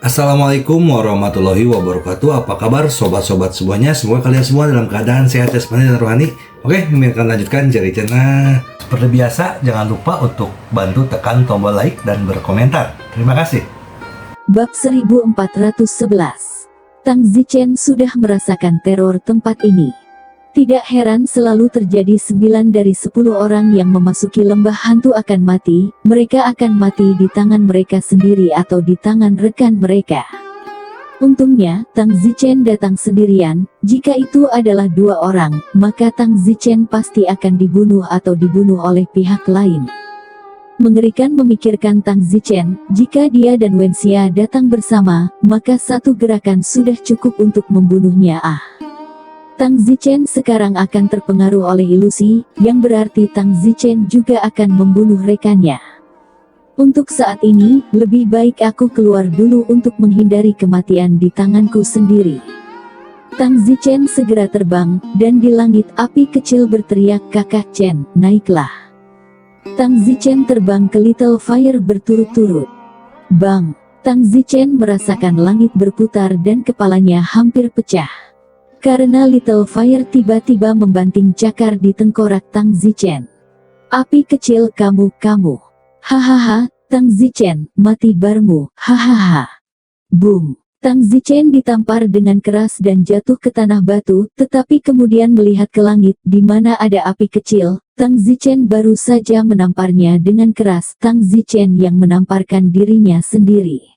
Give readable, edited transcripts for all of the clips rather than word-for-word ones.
Assalamualaikum warahmatullahi wabarakatuh. Apa kabar sobat-sobat semuanya? Semoga kalian semua dalam keadaan sehat jasmani dan rohani. Oke, kami akan lanjutkan jari channel. Seperti biasa, jangan lupa untuk bantu tekan tombol like dan berkomentar. Terima kasih. Bab 1411. Tang Zichen sudah merasakan teror tempat ini. Tidak heran selalu terjadi 9 dari 10 orang yang memasuki lembah hantu akan mati. Mereka akan mati di tangan mereka sendiri atau di tangan rekan mereka. Untungnya, Tang Zichen datang sendirian. Jika itu adalah 2 orang, maka Tang Zichen pasti akan dibunuh atau dibunuh oleh pihak lain. Mengerikan memikirkan Tang Zichen, jika dia dan Wenxia datang bersama, maka satu gerakan sudah cukup untuk membunuhnya. Tang Zichen sekarang akan terpengaruh oleh ilusi, yang berarti Tang Zichen juga akan membunuh rekannya. Untuk saat ini, lebih baik aku keluar dulu untuk menghindari kematian di tanganku sendiri. Tang Zichen segera terbang, dan di langit api kecil berteriak, "Kakak Chen, naiklah." Tang Zichen terbang ke Little Fire berturut-turut. Bang! Tang Zichen merasakan langit berputar dan kepalanya hampir pecah. Karena Little Fire tiba-tiba membanting cakar di tengkorak Tang Zichen. "Api kecil kamu. Hahaha, Tang Zichen, mati barmu, hahaha." Boom! Tang Zichen ditampar dengan keras dan jatuh ke tanah batu, tetapi kemudian melihat ke langit, di mana ada api kecil. Tang Zichen baru saja menamparnya dengan keras. Tang Zichen yang menamparkan dirinya sendiri.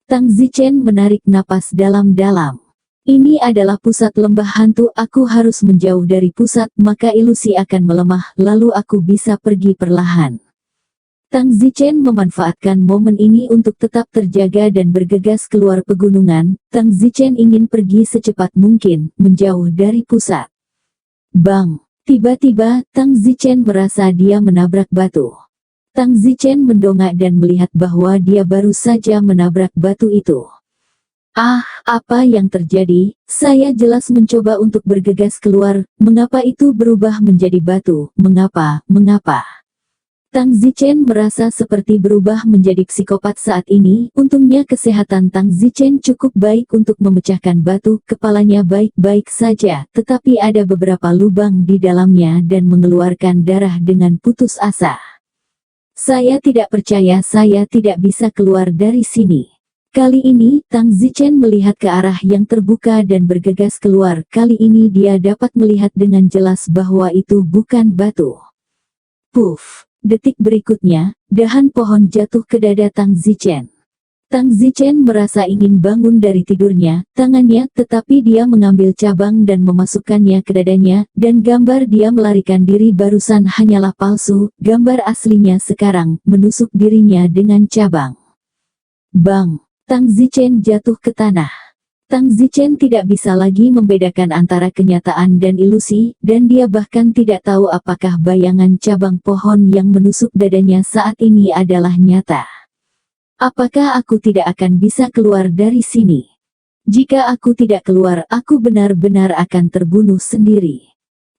Tang Zichen menarik napas dalam-dalam. Ini adalah pusat lembah hantu, aku harus menjauh dari pusat, maka ilusi akan melemah, lalu aku bisa pergi perlahan. Tang Zichen memanfaatkan momen ini untuk tetap terjaga dan bergegas keluar pegunungan. Tang Zichen ingin pergi secepat mungkin, menjauh dari pusat. Bang! Tiba-tiba, Tang Zichen merasa dia menabrak batu. Tang Zichen mendongak dan melihat bahwa dia baru saja menabrak batu itu. Apa yang terjadi? Saya jelas mencoba untuk bergegas keluar. Mengapa itu berubah menjadi batu? Mengapa? Tang Zichen merasa seperti berubah menjadi psikopat saat ini. Untungnya kesehatan Tang Zichen cukup baik untuk memecahkan batu. Kepalanya baik-baik saja, tetapi ada beberapa lubang di dalamnya dan mengeluarkan darah dengan putus asa. Saya tidak percaya saya tidak bisa keluar dari sini. Kali ini, Tang Zichen melihat ke arah yang terbuka dan bergegas keluar. Kali ini dia dapat melihat dengan jelas bahwa itu bukan batu. Puff! Detik berikutnya, dahan pohon jatuh ke dada Tang Zichen. Tang Zichen merasa ingin bangun dari tidurnya, tetapi dia mengambil cabang dan memasukkannya ke dadanya, dan gambar dia melarikan diri barusan hanyalah palsu. Gambar aslinya sekarang menusuk dirinya dengan cabang. Bang! Tang Zichen jatuh ke tanah. Tang Zichen tidak bisa lagi membedakan antara kenyataan dan ilusi, dan dia bahkan tidak tahu apakah bayangan cabang pohon yang menusuk dadanya saat ini adalah nyata. Apakah aku tidak akan bisa keluar dari sini? Jika aku tidak keluar, aku benar-benar akan terbunuh sendiri.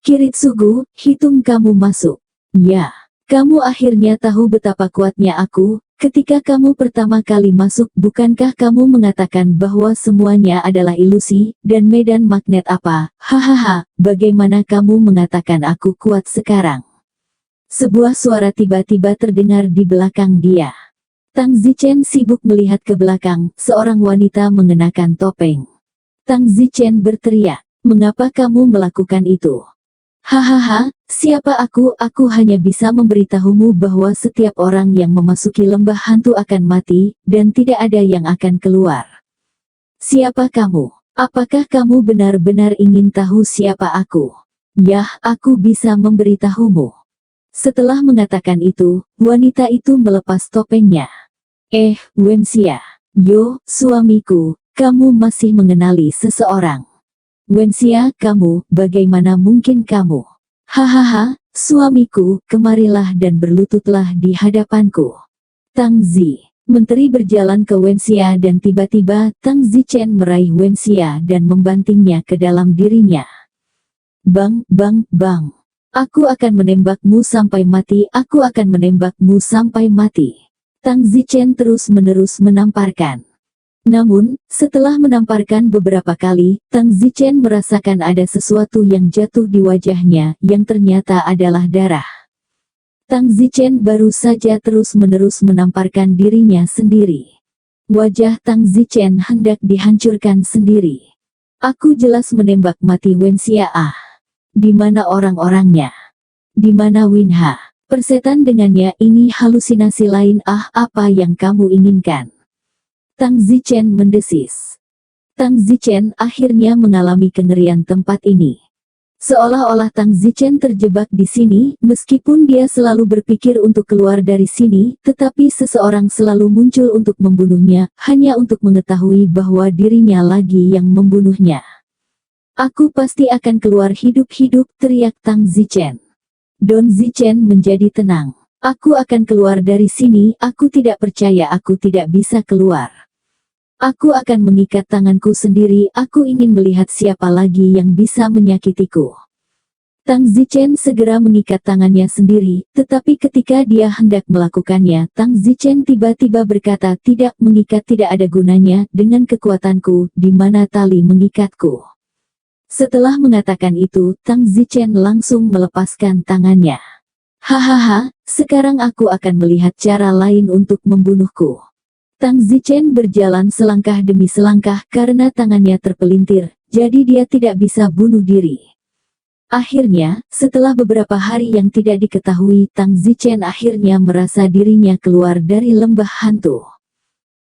Kiritsugu, hitung kamu masuk. Ya, kamu akhirnya tahu betapa kuatnya aku. Ketika kamu pertama kali masuk, bukankah kamu mengatakan bahwa semuanya adalah ilusi, dan medan magnet apa? Hahaha, bagaimana kamu mengatakan aku kuat sekarang? Sebuah suara tiba-tiba terdengar di belakang dia. Tang Zichen sibuk melihat ke belakang, seorang wanita mengenakan topeng. Tang Zichen berteriak, "Mengapa kamu melakukan itu?" "Hahaha, siapa aku? Aku hanya bisa memberitahumu bahwa setiap orang yang memasuki lembah hantu akan mati, dan tidak ada yang akan keluar." "Siapa kamu? Apakah kamu benar-benar ingin tahu siapa aku?" "Yah, aku bisa memberitahumu." Setelah mengatakan itu, wanita itu melepas topengnya. Wenxia. Yo, suamiku, kamu masih mengenali seseorang. Wenxia, kamu, bagaimana mungkin kamu? Hahaha, suamiku, kemarilah dan berlututlah di hadapanku. Tang Zi. Menteri berjalan ke Wenxia dan tiba-tiba, Tang Zichen meraih Wenxia dan membantingnya ke dalam dirinya. Bang! Aku akan menembakmu sampai mati, aku akan menembakmu sampai mati. Tang Zichen terus-menerus menamparkan. Namun, setelah menamparkan beberapa kali, Tang Zichen merasakan ada sesuatu yang jatuh di wajahnya, yang ternyata adalah darah. Tang Zichen baru saja terus-menerus menamparkan dirinya sendiri. Wajah Tang Zichen hendak dihancurkan sendiri. Aku jelas menembak mati Wen Xia. Di mana orang-orangnya? Di mana Winha? Persetan dengannya, ini halusinasi lain. Apa yang kamu inginkan? Tang Zichen mendesis. Tang Zichen akhirnya mengalami kengerian tempat ini. Seolah-olah Tang Zichen terjebak di sini, meskipun dia selalu berpikir untuk keluar dari sini, tetapi seseorang selalu muncul untuk membunuhnya, hanya untuk mengetahui bahwa dirinya lagi yang membunuhnya. Aku pasti akan keluar hidup-hidup, teriak Tang Zichen. Don Zichen menjadi tenang. Aku akan keluar dari sini, aku tidak percaya aku tidak bisa keluar. Aku akan mengikat tanganku sendiri, aku ingin melihat siapa lagi yang bisa menyakitiku. Tang Zichen segera mengikat tangannya sendiri, tetapi ketika dia hendak melakukannya, Tang Zichen tiba-tiba berkata, tidak, mengikat tidak ada gunanya, dengan kekuatanku, di mana tali mengikatku. Setelah mengatakan itu, Tang Zichen langsung melepaskan tangannya. Hahaha, sekarang aku akan melihat cara lain untuk membunuhku. Tang Zichen berjalan selangkah demi selangkah karena tangannya terpelintir, jadi dia tidak bisa bunuh diri. Akhirnya, setelah beberapa hari yang tidak diketahui, Tang Zichen akhirnya merasa dirinya keluar dari lembah hantu.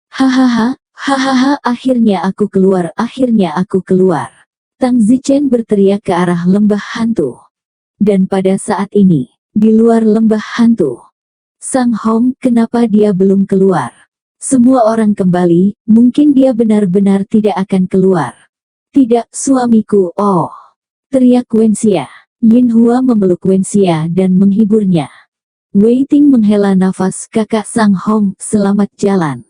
Hahaha, akhirnya aku keluar, akhirnya aku keluar. Tang Zichen berteriak ke arah lembah hantu. Dan pada saat ini, di luar lembah hantu, Sang Hong, kenapa dia belum keluar? Semua orang kembali, mungkin dia benar-benar tidak akan keluar. Tidak, suamiku, oh! Teriak Wen Xia. Yin Hua memeluk Wen Xia dan menghiburnya. Wei Ting menghela nafas, kakak Sang Hong, selamat jalan.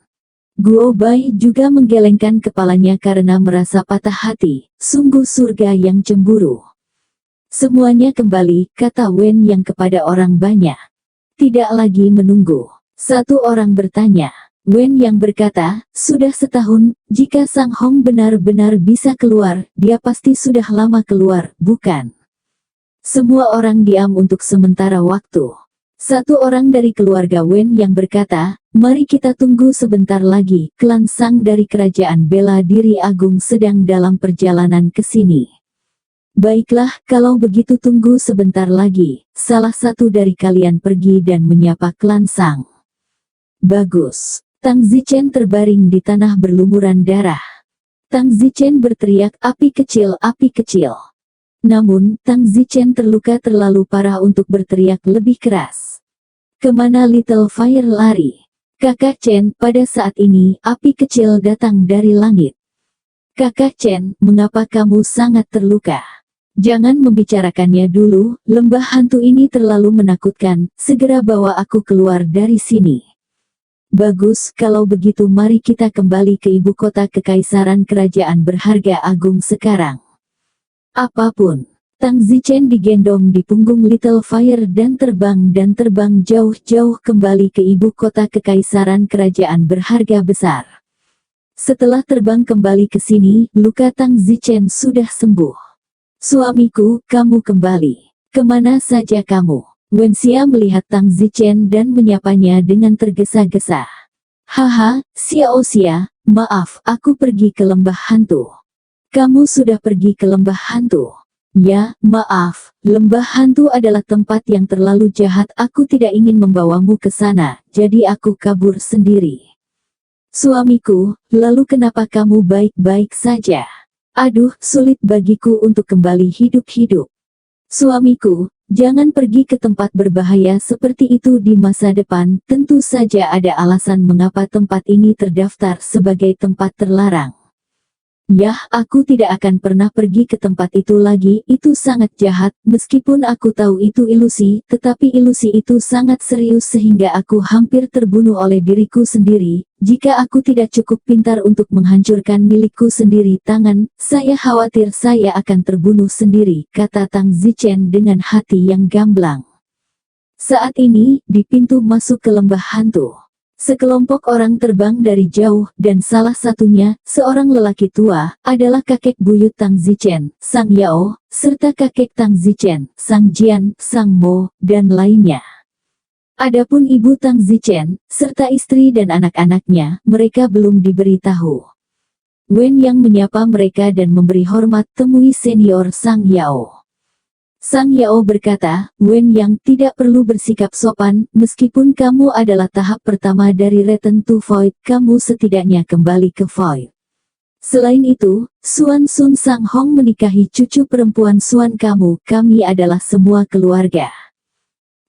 Guo Bai juga menggelengkan kepalanya karena merasa patah hati, sungguh surga yang cemburu. Semuanya kembali, kata Wen Yang kepada orang banyak. Tidak lagi menunggu. Satu orang bertanya. Wen Yang berkata, sudah setahun, jika Sang Hong benar-benar bisa keluar, dia pasti sudah lama keluar, bukan? Semua orang diam untuk sementara waktu. Satu orang dari keluarga Wen Yang berkata, mari kita tunggu sebentar lagi, klan Sang dari kerajaan bela diri agung sedang dalam perjalanan ke sini. Baiklah, kalau begitu tunggu sebentar lagi, salah satu dari kalian pergi dan menyapa klan Sang. Bagus. Tang Zichen terbaring di tanah berlumuran darah. Tang Zichen berteriak, api kecil, api kecil. Namun, Tang Zichen terluka terlalu parah untuk berteriak lebih keras. Kemana Little Fire lari? Kakak Chen, pada saat ini, api kecil datang dari langit. Kakak Chen, mengapa kamu sangat terluka? Jangan membicarakannya dulu, lembah hantu ini terlalu menakutkan, segera bawa aku keluar dari sini. Bagus, kalau begitu mari kita kembali ke ibu kota kekaisaran kerajaan berharga agung sekarang. Apapun, Tang Zichen digendong di punggung Little Fire dan terbang jauh-jauh kembali ke ibu kota kekaisaran kerajaan berharga besar. Setelah terbang kembali ke sini, luka Tang Zichen sudah sembuh. Suamiku, kamu kembali. Kemana saja kamu? Wen Xia melihat Tang Zichen dan menyapanya dengan tergesa-gesa. Haha, Xiao Xia, maaf, aku pergi ke lembah hantu. Kamu sudah pergi ke lembah hantu? Ya, maaf, lembah hantu adalah tempat yang terlalu jahat, aku tidak ingin membawamu ke sana, jadi aku kabur sendiri. Suamiku, lalu kenapa kamu baik-baik saja? Aduh, sulit bagiku untuk kembali hidup-hidup. Suamiku, jangan pergi ke tempat berbahaya seperti itu di masa depan, tentu saja ada alasan mengapa tempat ini terdaftar sebagai tempat terlarang. Yah, aku tidak akan pernah pergi ke tempat itu lagi, itu sangat jahat, meskipun aku tahu itu ilusi, tetapi ilusi itu sangat serius sehingga aku hampir terbunuh oleh diriku sendiri. Jika aku tidak cukup pintar untuk menghancurkan milikku sendiri tangan, saya khawatir saya akan terbunuh sendiri, kata Tang Zichen dengan hati yang gamblang. Saat ini, di pintu masuk ke lembah hantu, Sekelompok orang terbang dari jauh, dan salah satunya, seorang lelaki tua, adalah kakek buyut Tang Zichen, Sang Yao, serta kakek Tang Zichen, Sang Jian, Sang Mo, dan lainnya. Adapun ibu Tang Zichen, serta istri dan anak-anaknya, mereka belum diberitahu. Wen Yang menyapa mereka dan memberi hormat temui senior Sang Yao. Sang Yao berkata, Wen Yang tidak perlu bersikap sopan, meskipun kamu adalah tahap pertama dari Return to Void, kamu setidaknya kembali ke Void. Selain itu, Suan Sun Sang Hong menikahi cucu perempuan Suan kamu, kami adalah semua keluarga.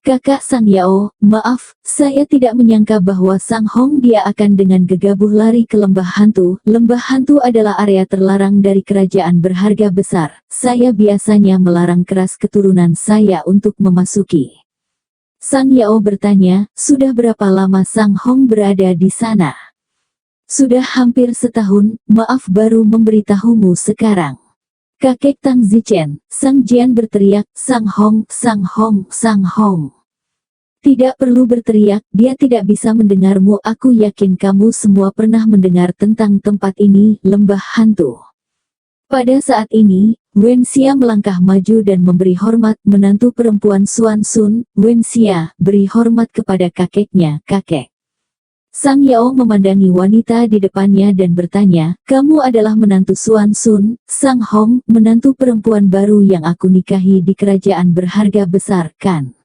Kakak Sang Yao, maaf, saya tidak menyangka bahwa Sang Hong dia akan dengan gegabah lari ke lembah hantu. Lembah hantu adalah area terlarang dari kerajaan berharga besar. Saya biasanya melarang keras keturunan saya untuk memasuki. Sang Yao bertanya, sudah berapa lama Sang Hong berada di sana? Sudah hampir setahun, maaf baru memberitahumu sekarang. Kakek Tang Zichen, Sang Jian berteriak, Sang Hong, Sang Hong, Sang Hong. Tidak perlu berteriak, dia tidak bisa mendengarmu. Aku yakin kamu semua pernah mendengar tentang tempat ini, lembah hantu. Pada saat ini, Wen Xia melangkah maju dan memberi hormat menantu perempuan Suan Sun. Wen Xia, beri hormat kepada kakeknya, kakek. Sang Yao memandangi wanita di depannya dan bertanya, kamu adalah menantu Suan Sun, Sang Hong, menantu perempuan baru yang aku nikahi di kerajaan berharga besar, kan?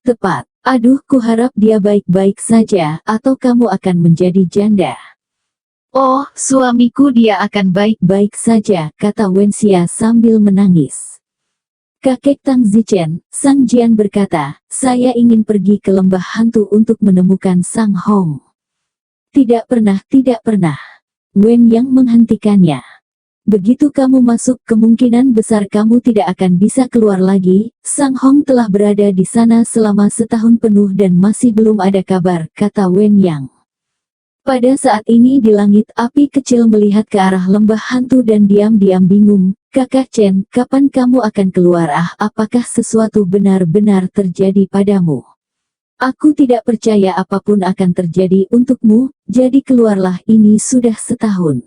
Tepat. Aduh, kuharap dia baik-baik saja, atau kamu akan menjadi janda. Oh, suamiku dia akan baik-baik saja, kata Wen Xia sambil menangis. Kakek Tang Zichen, Sang Jian berkata, saya ingin pergi ke lembah hantu untuk menemukan Sang Hong. Tidak pernah. Wen Yang menghentikannya. Begitu kamu masuk, kemungkinan besar kamu tidak akan bisa keluar lagi. Sang Hong telah berada di sana selama setahun penuh dan masih belum ada kabar, kata Wen Yang. Pada saat ini di langit, api kecil melihat ke arah lembah hantu dan diam-diam bingung. Kakak Chen, kapan kamu akan keluar? Apakah sesuatu benar-benar terjadi padamu? Aku tidak percaya apapun akan terjadi untukmu, jadi keluarlah, ini sudah setahun.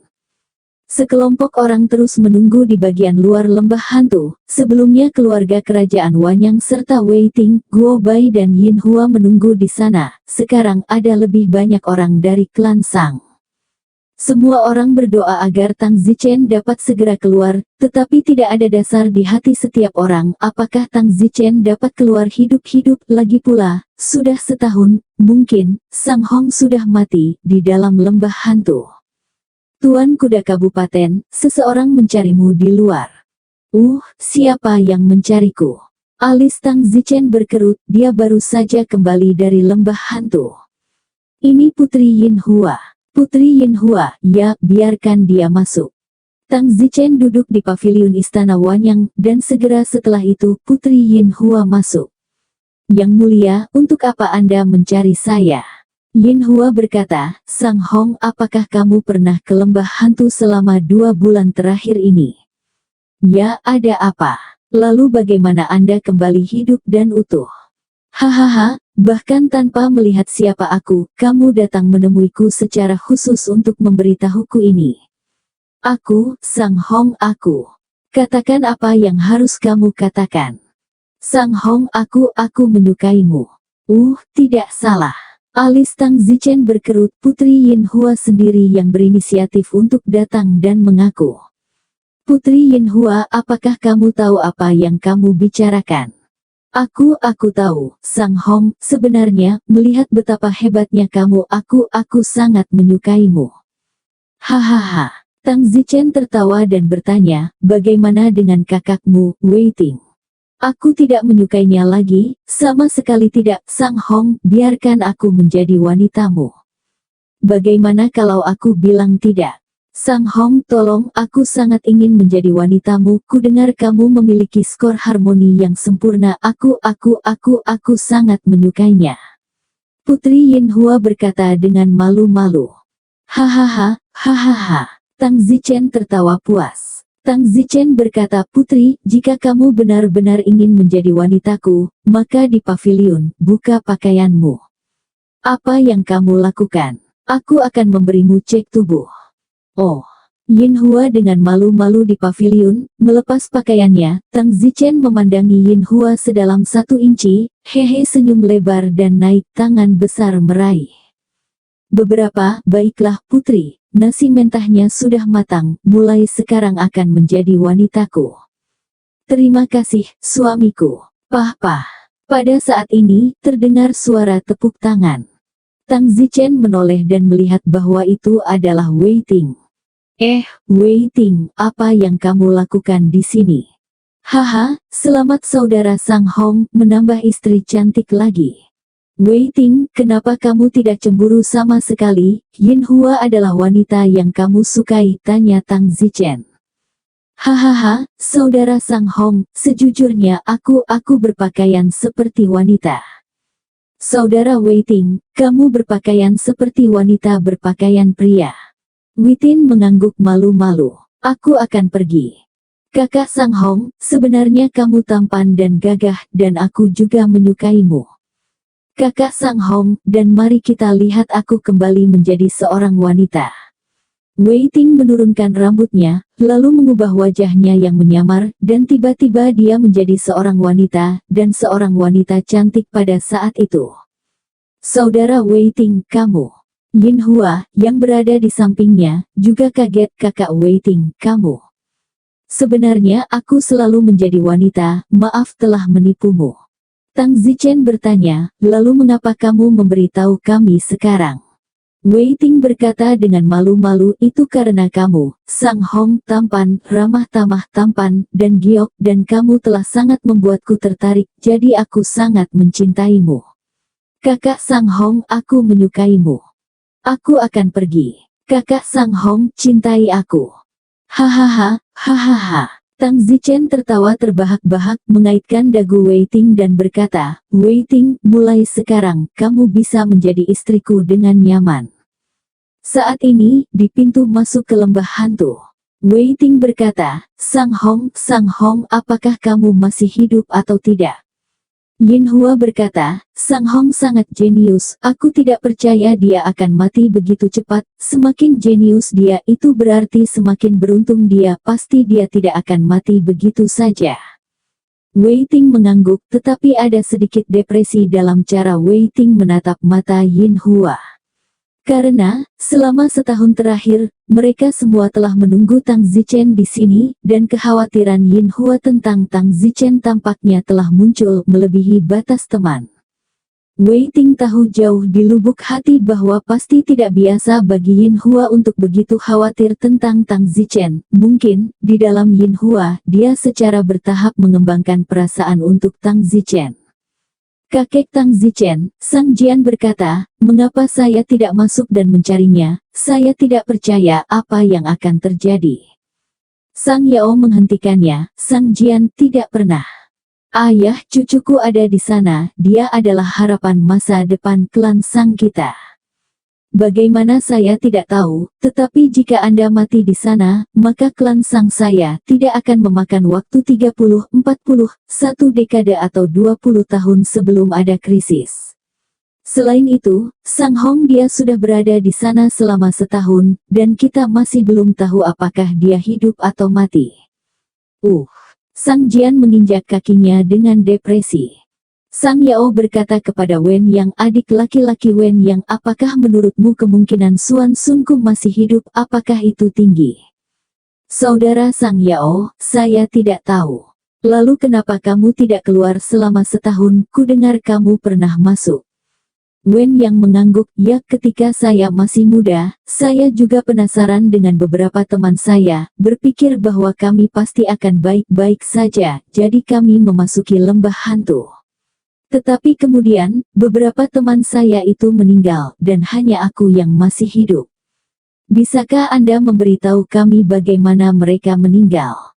Sekelompok orang terus menunggu di bagian luar lembah hantu. Sebelumnya keluarga kerajaan Wanyang serta Wei Ting, Guo Bai dan Yin Hua menunggu di sana. Sekarang ada lebih banyak orang dari klan Sang. Semua orang berdoa agar Tang Zichen dapat segera keluar, tetapi tidak ada dasar di hati setiap orang. Apakah Tang Zichen dapat keluar hidup-hidup? Lagi pula, sudah setahun, mungkin, Sang Hong sudah mati di dalam lembah hantu. Tuan Kuda Kabupaten, seseorang mencarimu di luar. Siapa yang mencariku? Alis Tang Zichen berkerut, dia baru saja kembali dari lembah hantu. Ini Putri Yin Hua. Putri Yin Hua, ya, biarkan dia masuk. Tang Zichen duduk di paviliun istana Wanyang, dan segera setelah itu Putri Yin Hua masuk. Yang mulia, untuk apa Anda mencari saya? Yin Hua berkata, Sang Hong, apakah kamu pernah ke lembah hantu selama 2 bulan terakhir ini? Ya, ada apa? Lalu bagaimana Anda kembali hidup dan utuh? Hahaha, bahkan tanpa melihat siapa aku, kamu datang menemuiku secara khusus untuk memberitahuku ini. Aku, Sang Hong, aku. Katakan apa yang harus kamu katakan. Sang Hong, aku menyukaimu. Tidak salah. Alis Tang Zichen berkerut. Putri Yin Hua sendiri yang berinisiatif untuk datang dan mengaku. Putri Yin Hua, apakah kamu tahu apa yang kamu bicarakan? Aku tahu, Sang Hong, sebenarnya, melihat betapa hebatnya kamu, aku sangat menyukaimu. Hahaha. Tang Zichen tertawa dan bertanya, bagaimana dengan kakakmu, Wei Ting? Aku tidak menyukainya lagi, sama sekali tidak, Sang Hong, biarkan aku menjadi wanitamu. Bagaimana kalau aku bilang tidak? Sang Hong, tolong, aku sangat ingin menjadi wanitamu. Kudengar kamu memiliki skor harmoni yang sempurna. Aku sangat menyukainya. Putri Yin Hua berkata dengan malu-malu. Hahaha. Tang Zichen tertawa puas. Tang Zichen berkata, Putri, jika kamu benar-benar ingin menjadi wanitaku, maka di paviliun, buka pakaianmu. Apa yang kamu lakukan? Aku akan memberimu cek tubuh. Oh. Yin Hua dengan malu-malu di paviliun, melepas pakaiannya. Tang Zichen memandangi Yin Hua sedalam 1 inci, hehe senyum lebar dan naik tangan besar meraih. Baiklah putri, nasi mentahnya sudah matang, mulai sekarang akan menjadi wanitaku. Terima kasih, suamiku. Pah. Pada saat ini, terdengar suara tepuk tangan. Tang Zichen menoleh dan melihat bahwa itu adalah Wei Ting. Wei Ting, apa yang kamu lakukan di sini? Haha, selamat saudara Sang Hong, menambah istri cantik lagi. Wei Ting, kenapa kamu tidak cemburu sama sekali? Yin Hua adalah wanita yang kamu sukai, tanya Tang Zichen. Hahaha, saudara Sang Hong, sejujurnya aku berpakaian seperti wanita. Saudara Wei Ting, kamu berpakaian seperti wanita berpakaian pria. Witin mengangguk malu-malu. Aku akan pergi. Kakak Sang Hong, sebenarnya kamu tampan dan gagah, dan aku juga menyukaimu. Kakak Sang Hong, dan mari kita lihat aku kembali menjadi seorang wanita. Wei Ting menurunkan rambutnya, lalu mengubah wajahnya yang menyamar, dan tiba-tiba dia menjadi seorang wanita, dan seorang wanita cantik pada saat itu. Saudara Wei Ting, kamu. Yin Hua, yang berada di sampingnya, juga kaget. Kakak Wei Ting, kamu. Sebenarnya aku selalu menjadi wanita, maaf telah menipumu. Tang Zichen bertanya, lalu mengapa kamu memberitahu kami sekarang? Wei Ting berkata dengan malu-malu, itu karena kamu, Sang Hong, tampan, ramah tamah tampan, dan giok, dan kamu telah sangat membuatku tertarik, jadi aku sangat mencintaimu. Kakak Sang Hong, aku menyukaimu. Aku akan pergi. Kakak Sang Hong, cintai aku. Hahaha. Tang Zichen tertawa terbahak-bahak, mengaitkan dagu Wei Ting dan berkata, Wei Ting, mulai sekarang, kamu bisa menjadi istriku dengan nyaman. Saat ini, di pintu masuk ke lembah hantu. Wei Ting berkata, Sang Hong, apakah kamu masih hidup atau tidak? Yin Hua berkata, Sang Hong sangat jenius, aku tidak percaya dia akan mati begitu cepat, semakin jenius dia itu berarti semakin beruntung dia, pasti dia tidak akan mati begitu saja. Wei Ting mengangguk, tetapi ada sedikit depresi dalam cara Wei Ting menatap mata Yin Hua. Karena, selama setahun terakhir, mereka semua telah menunggu Tang Zichen di sini, dan kekhawatiran Yin Hua tentang Tang Zichen tampaknya telah muncul melebihi batas teman. Wei Ting tahu jauh di lubuk hati bahwa pasti tidak biasa bagi Yin Hua untuk begitu khawatir tentang Tang Zichen. Mungkin, di dalam Yin Hua, dia secara bertahap mengembangkan perasaan untuk Tang Zichen. Kakek Tang Zichen, Sang Jian berkata, mengapa saya tidak masuk dan mencarinya? Saya tidak percaya apa yang akan terjadi. Sang Yao menghentikannya, Sang Jian tidak pernah. Ayah, cucuku ada di sana, dia adalah harapan masa depan klan Sang kita. Bagaimana saya tidak tahu, tetapi jika Anda mati di sana, maka klan Sang saya tidak akan memakan waktu 30, 40, 1 dekade atau 20 tahun sebelum ada krisis. Selain itu, Sang Hong dia sudah berada di sana selama setahun, dan kita masih belum tahu apakah dia hidup atau mati. Sang Jian menginjak kakinya dengan depresi. Sang Yao berkata kepada Wen Yang, adik laki-laki Wen Yang, apakah menurutmu kemungkinan Suan Sunku masih hidup, apakah itu tinggi? Saudara Sang Yao, saya tidak tahu. Lalu kenapa kamu tidak keluar selama setahun? Ku dengar kamu pernah masuk. Wen Yang mengangguk, ya ketika saya masih muda, saya juga penasaran dengan beberapa teman saya, berpikir bahwa kami pasti akan baik-baik saja, jadi kami memasuki lembah hantu. Tetapi kemudian, beberapa teman saya itu meninggal, dan hanya aku yang masih hidup. Bisakah Anda memberitahu kami bagaimana mereka meninggal?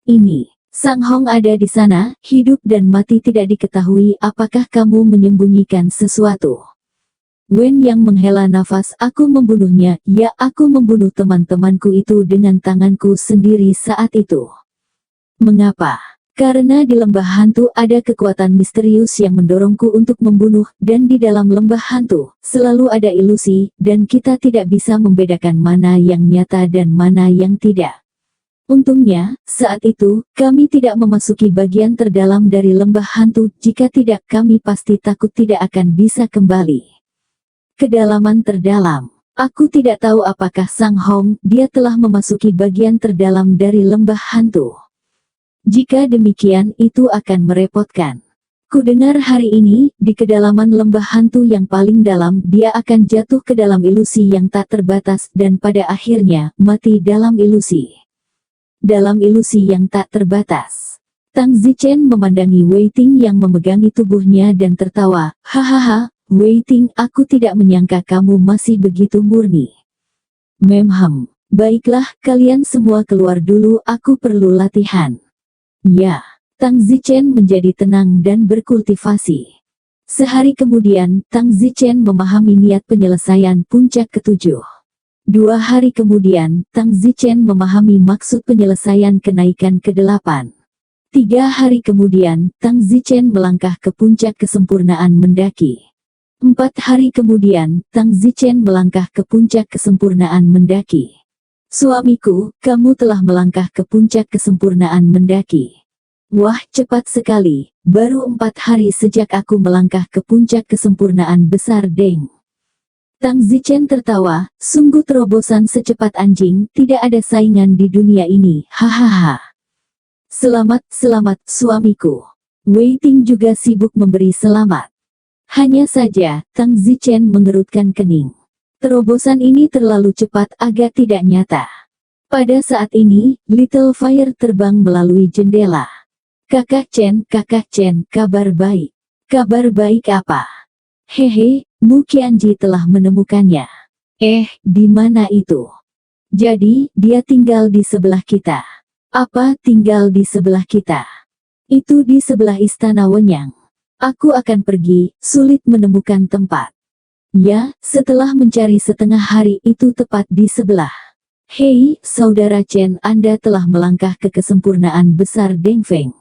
Ini, Sang Hong ada di sana, hidup dan mati tidak diketahui, apakah kamu menyembunyikan sesuatu? Wen Yang menghela nafas, aku membunuhnya, ya aku membunuh teman-temanku itu dengan tanganku sendiri saat itu. Mengapa? Karena di lembah hantu ada kekuatan misterius yang mendorongku untuk membunuh, dan di dalam lembah hantu selalu ada ilusi, dan kita tidak bisa membedakan mana yang nyata dan mana yang tidak. Untungnya, saat itu, kami tidak memasuki bagian terdalam dari lembah hantu, jika tidak kami pasti takut tidak akan bisa kembali. Kedalaman terdalam. Aku tidak tahu apakah Sang Hong, dia telah memasuki bagian terdalam dari lembah hantu. Jika demikian itu akan merepotkan. Kudengar hari ini, di kedalaman lembah hantu yang paling dalam, dia akan jatuh ke dalam ilusi yang tak terbatas dan pada akhirnya, mati dalam ilusi. Dalam ilusi yang tak terbatas. Tang Zichen memandangi Wei Ting yang memegangi tubuhnya dan tertawa, hahaha, Wei Ting, aku tidak menyangka kamu masih begitu murni. Memham, baiklah, kalian semua keluar dulu, aku perlu latihan. Ya, Tang Zichen menjadi tenang dan berkultivasi. Sehari kemudian, Tang Zichen memahami niat penyelesaian puncak ketujuh. 2 hari kemudian, Tang Zichen memahami maksud penyelesaian kenaikan ke-8. 3 hari kemudian, Tang Zichen melangkah ke puncak kesempurnaan mendaki. 4 hari kemudian, Tang Zichen melangkah ke puncak kesempurnaan mendaki. Suamiku, kamu telah melangkah ke puncak kesempurnaan mendaki. Wah, cepat sekali, baru 4 hari sejak aku melangkah ke puncak kesempurnaan besar Deng. Tang Zichen tertawa, sungguh terobosan secepat anjing, tidak ada saingan di dunia ini, hahaha. Selamat, selamat, suamiku. Wei Ting juga sibuk memberi selamat. Hanya saja, Tang Zichen mengerutkan kening. Terobosan ini terlalu cepat, agak tidak nyata. Pada saat ini, Little Fire terbang melalui jendela. Kakak Chen, kabar baik. Kabar baik apa? Hehe, Mu Qianji telah menemukannya. Di mana itu? Jadi, dia tinggal di sebelah kita. Apa tinggal di sebelah kita? Itu di sebelah istana Wenyang. Aku akan pergi, sulit menemukan tempat. Ya, setelah mencari setengah hari itu tepat di sebelah. Hei, saudara Chen, Anda telah melangkah ke kesempurnaan besar Deng Feng.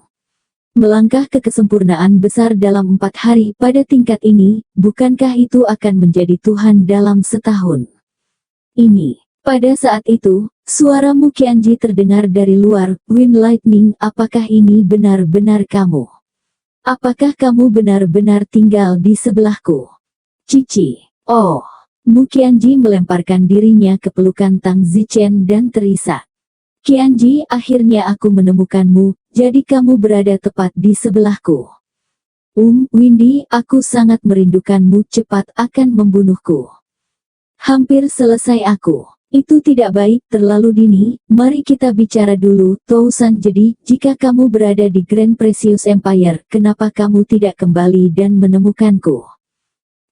Melangkah ke kesempurnaan besar dalam 4 hari pada tingkat ini, bukankah itu akan menjadi Tuhan dalam setahun? Ini. Pada saat itu, suara Mu Qianji terdengar dari luar, Wind Lightning, apakah ini benar-benar kamu? Apakah kamu benar-benar tinggal di sebelahku? Cici. Oh. Mu Qianji melemparkan dirinya ke pelukan Tang Zichen dan terisak. Qianji, akhirnya aku menemukanmu, jadi kamu berada tepat di sebelahku. Windy, aku sangat merindukanmu, cepat akan membunuhku. Hampir selesai aku. Itu tidak baik, terlalu dini, mari kita bicara dulu, Tousan. Jadi, jika kamu berada di Grand Precious Empire, kenapa kamu tidak kembali dan menemukanku?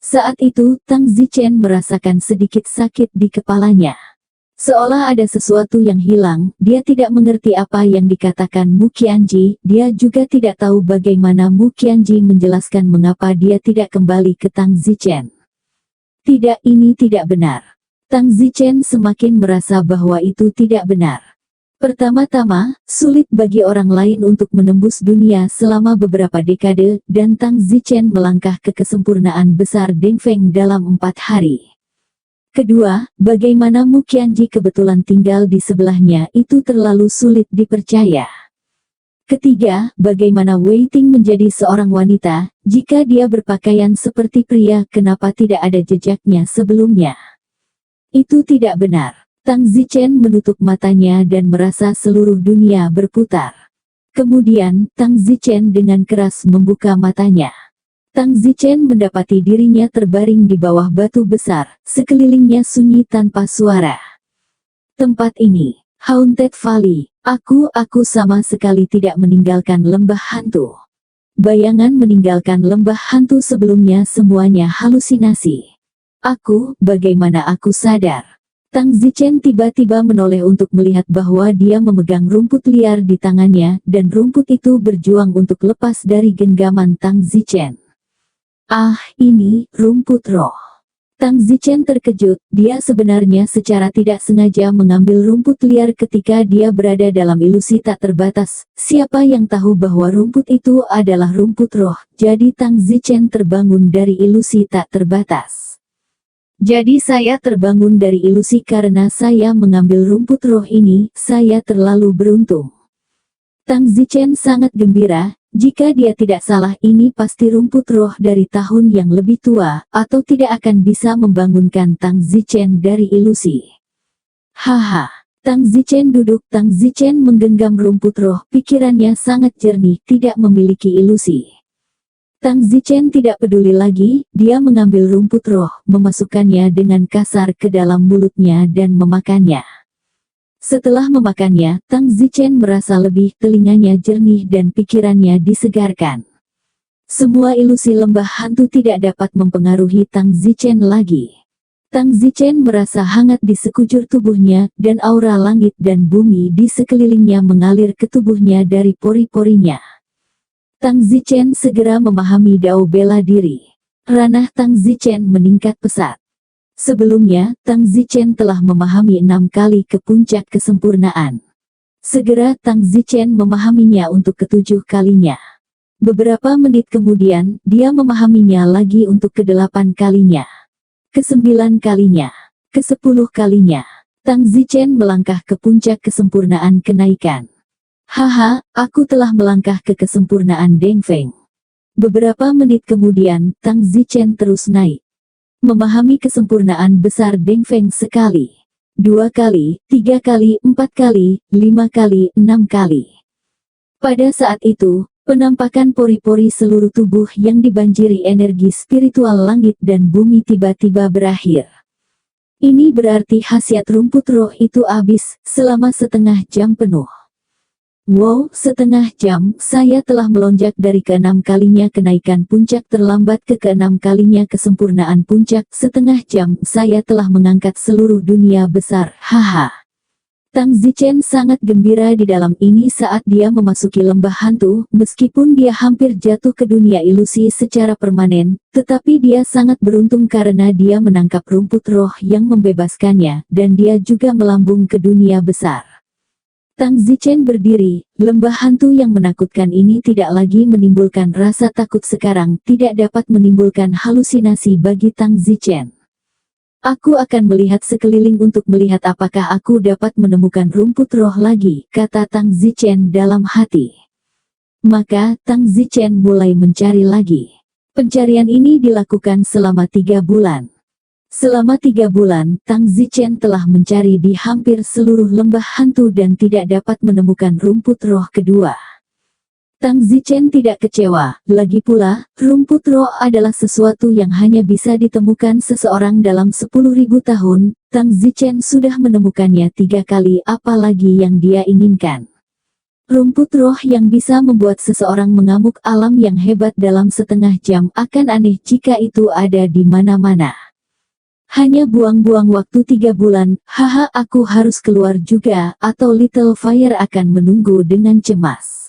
Saat itu, Tang Zichen merasakan sedikit sakit di kepalanya. Seolah ada sesuatu yang hilang, dia tidak mengerti apa yang dikatakan Mu Qianji, dia juga tidak tahu bagaimana Mu Qianji menjelaskan mengapa dia tidak kembali ke Tang Zichen. Tidak, ini tidak benar. Tang Zichen semakin merasa bahwa itu tidak benar. Pertama-tama, sulit bagi orang lain untuk menembus dunia selama beberapa dekade, dan Tang Zichen melangkah ke kesempurnaan besar Deng Feng dalam 4 hari. Kedua, bagaimana Mu Qianji kebetulan tinggal di sebelahnya itu terlalu sulit dipercaya. Ketiga, bagaimana Wei Ting menjadi seorang wanita, jika dia berpakaian seperti pria, kenapa tidak ada jejaknya sebelumnya? Itu tidak benar. Tang Zichen menutup matanya dan merasa seluruh dunia berputar. Kemudian, Tang Zichen dengan keras membuka matanya. Tang Zichen mendapati dirinya terbaring di bawah batu besar, sekelilingnya sunyi tanpa suara. Tempat ini, Haunted Valley, aku sama sekali tidak meninggalkan lembah hantu. Bayangan meninggalkan lembah hantu sebelumnya semuanya halusinasi. Bagaimana aku sadar? Tang Zichen tiba-tiba menoleh untuk melihat bahwa dia memegang rumput liar di tangannya, dan rumput itu berjuang untuk lepas dari genggaman Tang Zichen. Ini rumput roh. Tang Zichen terkejut, dia sebenarnya secara tidak sengaja mengambil rumput liar ketika dia berada dalam ilusi tak terbatas. Siapa yang tahu bahwa rumput itu adalah rumput roh, jadi Tang Zichen terbangun dari ilusi tak terbatas. Jadi saya terbangun dari ilusi karena saya mengambil rumput roh ini, saya terlalu beruntung. Tang Zichen sangat gembira. Jika dia tidak salah, ini pasti rumput roh dari tahun yang lebih tua, atau tidak akan bisa membangunkan Tang Zichen dari ilusi. Haha. Tang Zichen duduk, Tang Zichen menggenggam rumput roh, pikirannya sangat jernih, tidak memiliki ilusi. Tang Zichen tidak peduli lagi, dia mengambil rumput roh, memasukkannya dengan kasar ke dalam mulutnya dan memakannya. Setelah memakannya, Tang Zichen merasa lebih, telinganya jernih dan pikirannya disegarkan. Semua ilusi lembah hantu tidak dapat mempengaruhi Tang Zichen lagi. Tang Zichen merasa hangat di sekujur tubuhnya, dan aura langit dan bumi di sekelilingnya mengalir ke tubuhnya dari pori-porinya. Tang Zichen segera memahami dao bela diri. Ranah Tang Zichen meningkat pesat. Sebelumnya, Tang Zichen telah memahami 6 kali ke puncak kesempurnaan. Segera Tang Zichen memahaminya untuk ke-7 kalinya. Beberapa menit kemudian, dia memahaminya lagi untuk ke-8 kalinya. Ke-9 kalinya. Ke-10 kalinya. Tang Zichen melangkah ke puncak kesempurnaan kenaikan. Haha, aku telah melangkah ke kesempurnaan Deng Feng. Beberapa menit kemudian, Tang Zichen terus naik. Memahami kesempurnaan besar Deng Feng sekali, 2 kali, 3 kali, 4 kali, 5 kali, 6 kali. Pada saat itu, penampakan pori-pori seluruh tubuh yang dibanjiri energi spiritual langit dan bumi tiba-tiba berakhir. Ini berarti khasiat rumput roh itu habis, selama setengah jam penuh. Wow, setengah jam, saya telah melonjak dari ke-6 kalinya kenaikan puncak terlambat ke ke-6 kalinya kesempurnaan puncak. Setengah jam, saya telah mengangkat seluruh dunia besar, haha. Tang Zichen sangat gembira di dalam ini saat dia memasuki lembah hantu, meskipun dia hampir jatuh ke dunia ilusi secara permanen, tetapi dia sangat beruntung karena dia menangkap rumput roh yang membebaskannya, dan dia juga melambung ke dunia besar. Tang Zichen berdiri, lembah hantu yang menakutkan ini tidak lagi menimbulkan rasa takut sekarang, tidak dapat menimbulkan halusinasi bagi Tang Zichen. Aku akan melihat sekeliling untuk melihat apakah aku dapat menemukan rumput roh lagi, kata Tang Zichen dalam hati. Maka, Tang Zichen mulai mencari lagi. Pencarian ini dilakukan selama 3 bulan. Selama 3 bulan, Tang Zichen telah mencari di hampir seluruh lembah hantu dan tidak dapat menemukan rumput roh kedua. Tang Zichen tidak kecewa, lagi pula, rumput roh adalah sesuatu yang hanya bisa ditemukan seseorang dalam 10.000 tahun. Tang Zichen sudah menemukannya 3 kali, apalagi yang dia inginkan. Rumput roh yang bisa membuat seseorang mengamuk alam yang hebat dalam setengah jam akan aneh jika itu ada di mana-mana. Hanya buang-buang waktu 3 bulan, haha aku harus keluar juga, atau Little Fire akan menunggu dengan cemas.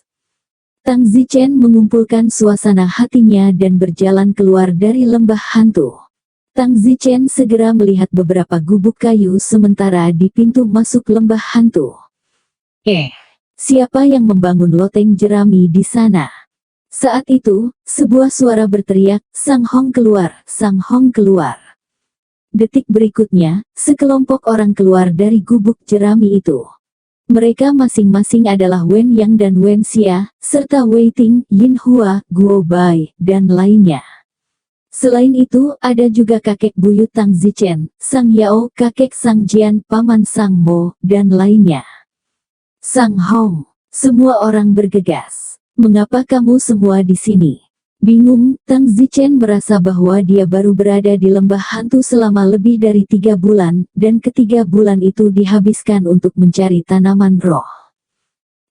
Tang Zichen mengumpulkan suasana hatinya dan berjalan keluar dari lembah hantu. Tang Zichen segera melihat beberapa gubuk kayu sementara di pintu masuk lembah hantu. Siapa yang membangun loteng jerami di sana? Saat itu, sebuah suara berteriak, Sang Hong keluar, Sang Hong keluar. Detik berikutnya, sekelompok orang keluar dari gubuk jerami itu. Mereka masing-masing adalah Wen Yang dan Wen Xia, serta Wei Ting, Yin Hua, Guo Bai, dan lainnya. Selain itu, ada juga kakek buyut Tang Zichen, Sang Yao, kakek Sang Jian, paman Sang Mo, dan lainnya. Sang Hong, semua orang bergegas. Mengapa kamu semua di sini? Bingung, Tang Zichen merasa bahwa dia baru berada di lembah hantu selama lebih dari 3 bulan, dan ketiga bulan itu dihabiskan untuk mencari tanaman roh.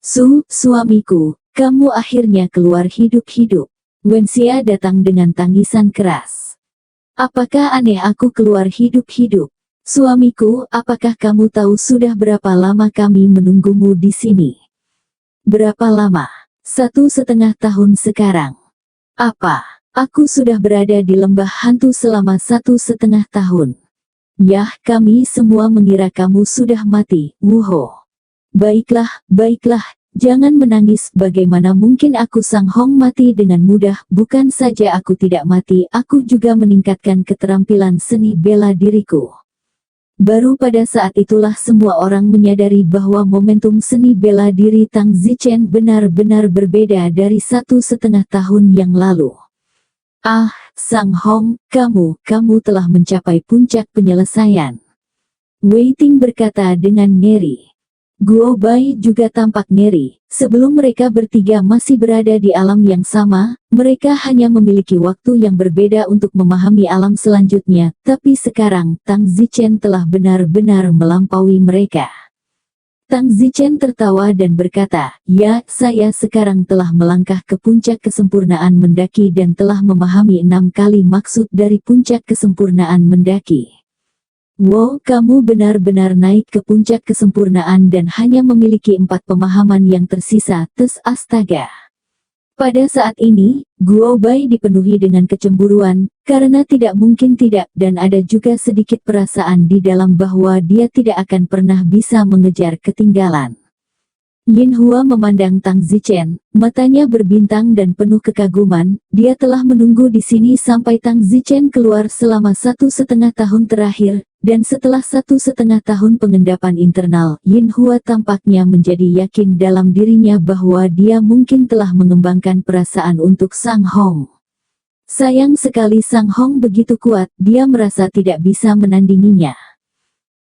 Suamiku, kamu akhirnya keluar hidup-hidup. Wen Xia datang dengan tangisan keras. Apakah aneh aku keluar hidup-hidup? Suamiku, apakah kamu tahu sudah berapa lama kami menunggumu di sini? Berapa lama? 1,5 tahun sekarang. Apa? Aku sudah berada di lembah hantu selama 1,5 tahun. Yah, kami semua mengira kamu sudah mati, Wuho. Baiklah, baiklah, jangan menangis. Bagaimana mungkin aku Sang Hong mati dengan mudah? Bukan saja aku tidak mati, aku juga meningkatkan keterampilan seni bela diriku. Baru pada saat itulah semua orang menyadari bahwa momentum seni bela diri Tang Zichen benar-benar berbeda dari 1,5 tahun yang lalu. Ah, Sang Hong, kamu telah mencapai puncak penyelesaian. Wei Ting berkata dengan ngeri. Guo Bai juga tampak ngeri. Sebelum mereka bertiga masih berada di alam yang sama, mereka hanya memiliki waktu yang berbeda untuk memahami alam selanjutnya, tapi sekarang Tang Zichen telah benar-benar melampaui mereka. Tang Zichen tertawa dan berkata, ya, saya sekarang telah melangkah ke puncak kesempurnaan mendaki dan telah memahami 6 kali maksud dari puncak kesempurnaan mendaki. Wow, kamu benar-benar naik ke puncak kesempurnaan dan hanya memiliki 4 pemahaman yang tersisa, astaga. Pada saat ini, Guo Bai dipenuhi dengan kecemburuan, karena tidak mungkin tidak, dan ada juga sedikit perasaan di dalam bahwa dia tidak akan pernah bisa mengejar ketinggalan. Yin Hua memandang Tang Zichen, matanya berbintang dan penuh kekaguman. Dia telah menunggu di sini sampai Tang Zichen keluar selama 1,5 tahun terakhir, dan setelah 1,5 tahun pengendapan internal, Yin Hua tampaknya menjadi yakin dalam dirinya bahwa dia mungkin telah mengembangkan perasaan untuk Sang Hong. Sayang sekali Sang Hong begitu kuat, dia merasa tidak bisa menandinginya.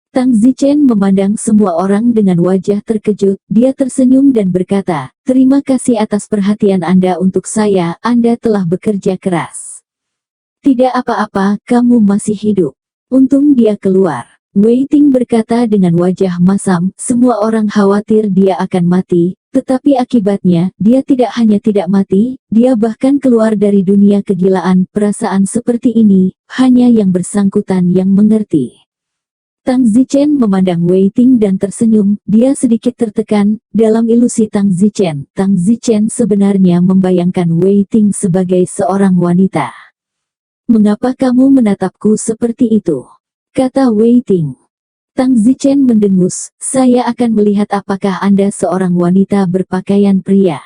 Tang Zichen memandang semua orang dengan wajah terkejut. Dia tersenyum dan berkata, terima kasih atas perhatian Anda untuk saya, Anda telah bekerja keras. Tidak apa-apa, kamu masih hidup. Untung dia keluar. Wei Ting berkata dengan wajah masam, semua orang khawatir dia akan mati, tetapi akibatnya, dia tidak hanya tidak mati, dia bahkan keluar dari dunia kegilaan. Perasaan seperti ini, hanya yang bersangkutan yang mengerti. Tang Zichen memandang Wei Ting dan tersenyum. Dia sedikit tertekan. Dalam ilusi Tang Zichen sebenarnya membayangkan Wei Ting sebagai seorang wanita. Mengapa kamu menatapku seperti itu? Kata Wei Ting. Tang Zichen mendengus, saya akan melihat apakah Anda seorang wanita berpakaian pria.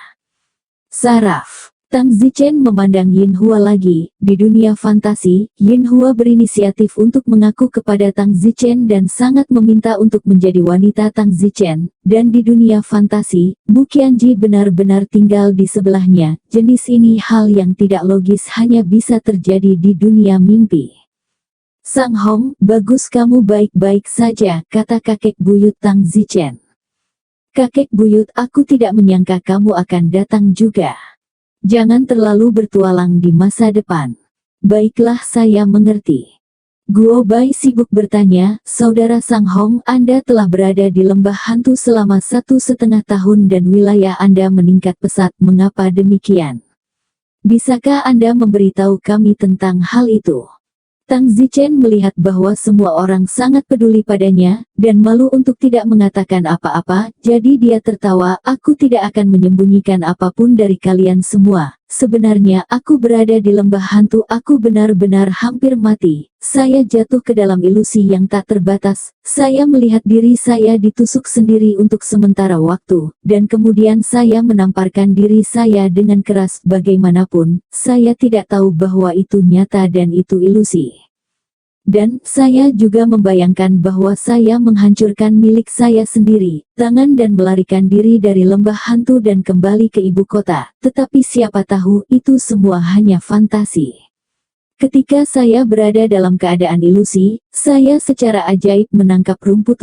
Saraf. Tang Zichen memandang Yin Hua lagi. Di dunia fantasi, Yin Hua berinisiatif untuk mengaku kepada Tang Zichen dan sangat meminta untuk menjadi wanita Tang Zichen. Dan di dunia fantasi, Mu Qianji benar-benar tinggal di sebelahnya. Jenis ini hal yang tidak logis hanya bisa terjadi di dunia mimpi. Sang Hong, bagus kamu baik-baik saja, kata kakek buyut Tang Zichen. Kakek buyut, aku tidak menyangka kamu akan datang juga. Jangan terlalu bertualang di masa depan. Baiklah, saya mengerti. Guo Bai sibuk bertanya, saudara Sang Hong, Anda telah berada di lembah hantu selama 1,5 tahun dan wilayah Anda meningkat pesat. Mengapa demikian? Bisakah Anda memberitahu kami tentang hal itu? Tang Zichen melihat bahwa semua orang sangat peduli padanya, dan malu untuk tidak mengatakan apa-apa, jadi dia tertawa, aku tidak akan menyembunyikan apapun dari kalian semua. Sebenarnya aku berada di lembah hantu, aku benar-benar hampir mati. Saya jatuh ke dalam ilusi yang tak terbatas, saya melihat diri saya ditusuk sendiri untuk sementara waktu, dan kemudian saya menamparkan diri saya dengan keras. Bagaimanapun, saya tidak tahu bahwa itu nyata dan itu ilusi. Dan, saya juga membayangkan bahwa saya menghancurkan milik saya sendiri, tangan dan melarikan diri dari lembah hantu dan kembali ke ibu kota, tetapi siapa tahu itu semua hanya fantasi. Ketika saya berada dalam keadaan ilusi, saya secara ajaib menangkap rumput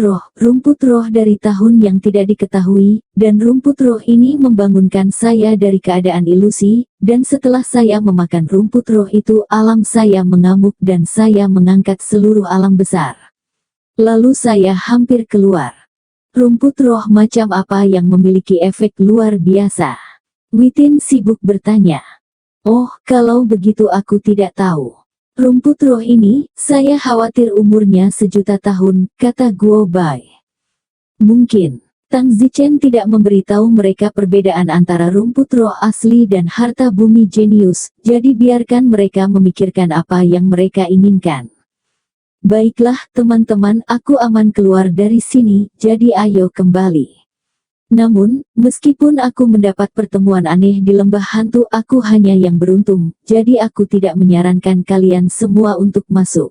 roh dari tahun yang tidak diketahui, dan rumput roh ini membangunkan saya dari keadaan ilusi, dan setelah saya memakan rumput roh itu, alam saya mengamuk dan saya mengangkat seluruh alam besar. Lalu saya hampir keluar. Rumput roh macam apa yang memiliki efek luar biasa? Witin sibuk bertanya. Oh, kalau begitu aku tidak tahu. Rumput roh ini, saya khawatir umurnya 1.000.000 tahun, kata Guo Bai. Mungkin. Tang Zichen tidak memberitahu mereka perbedaan antara rumput roh asli dan harta bumi jenius, jadi biarkan mereka memikirkan apa yang mereka inginkan. Baiklah teman-teman, aku aman keluar dari sini, jadi ayo kembali. Namun, meskipun aku mendapat pertemuan aneh di lembah hantu, aku hanya yang beruntung, jadi aku tidak menyarankan kalian semua untuk masuk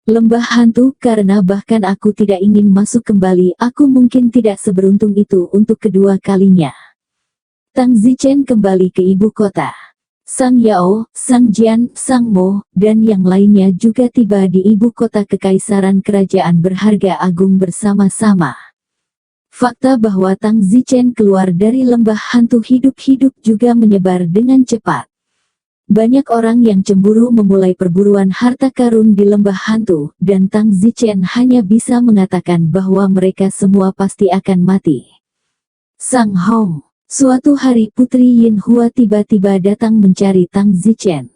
lembah hantu, karena bahkan aku tidak ingin masuk kembali, aku mungkin tidak seberuntung itu untuk kedua kalinya. Tang Zichen kembali ke ibu kota. Sang Yao, Sang Jian, Sang Mo, dan yang lainnya juga tiba di ibu kota kekaisaran kerajaan berharga agung bersama-sama. Fakta bahwa Tang Zichen keluar dari lembah hantu hidup-hidup juga menyebar dengan cepat. Banyak orang yang cemburu memulai perburuan harta karun di lembah hantu, dan Tang Zichen hanya bisa mengatakan bahwa mereka semua pasti akan mati. Sang Hong. Suatu hari Putri Yin Hua tiba-tiba datang mencari Tang Zichen.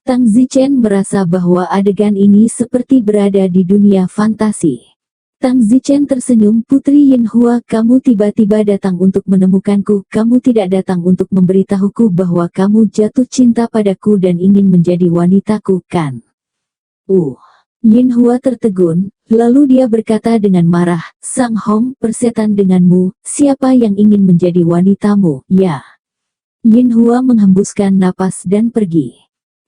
Tang Zichen merasa bahwa adegan ini seperti berada di dunia fantasi. Tang Zichen tersenyum, Putri Yin Hua, kamu tiba-tiba datang untuk menemukanku, kamu tidak datang untuk memberitahuku bahwa kamu jatuh cinta padaku dan ingin menjadi wanitaku, kan? Yin Hua tertegun, lalu dia berkata dengan marah, Sang Hong, persetan denganmu, siapa yang ingin menjadi wanitamu, ya? Yin Hua menghembuskan napas dan pergi.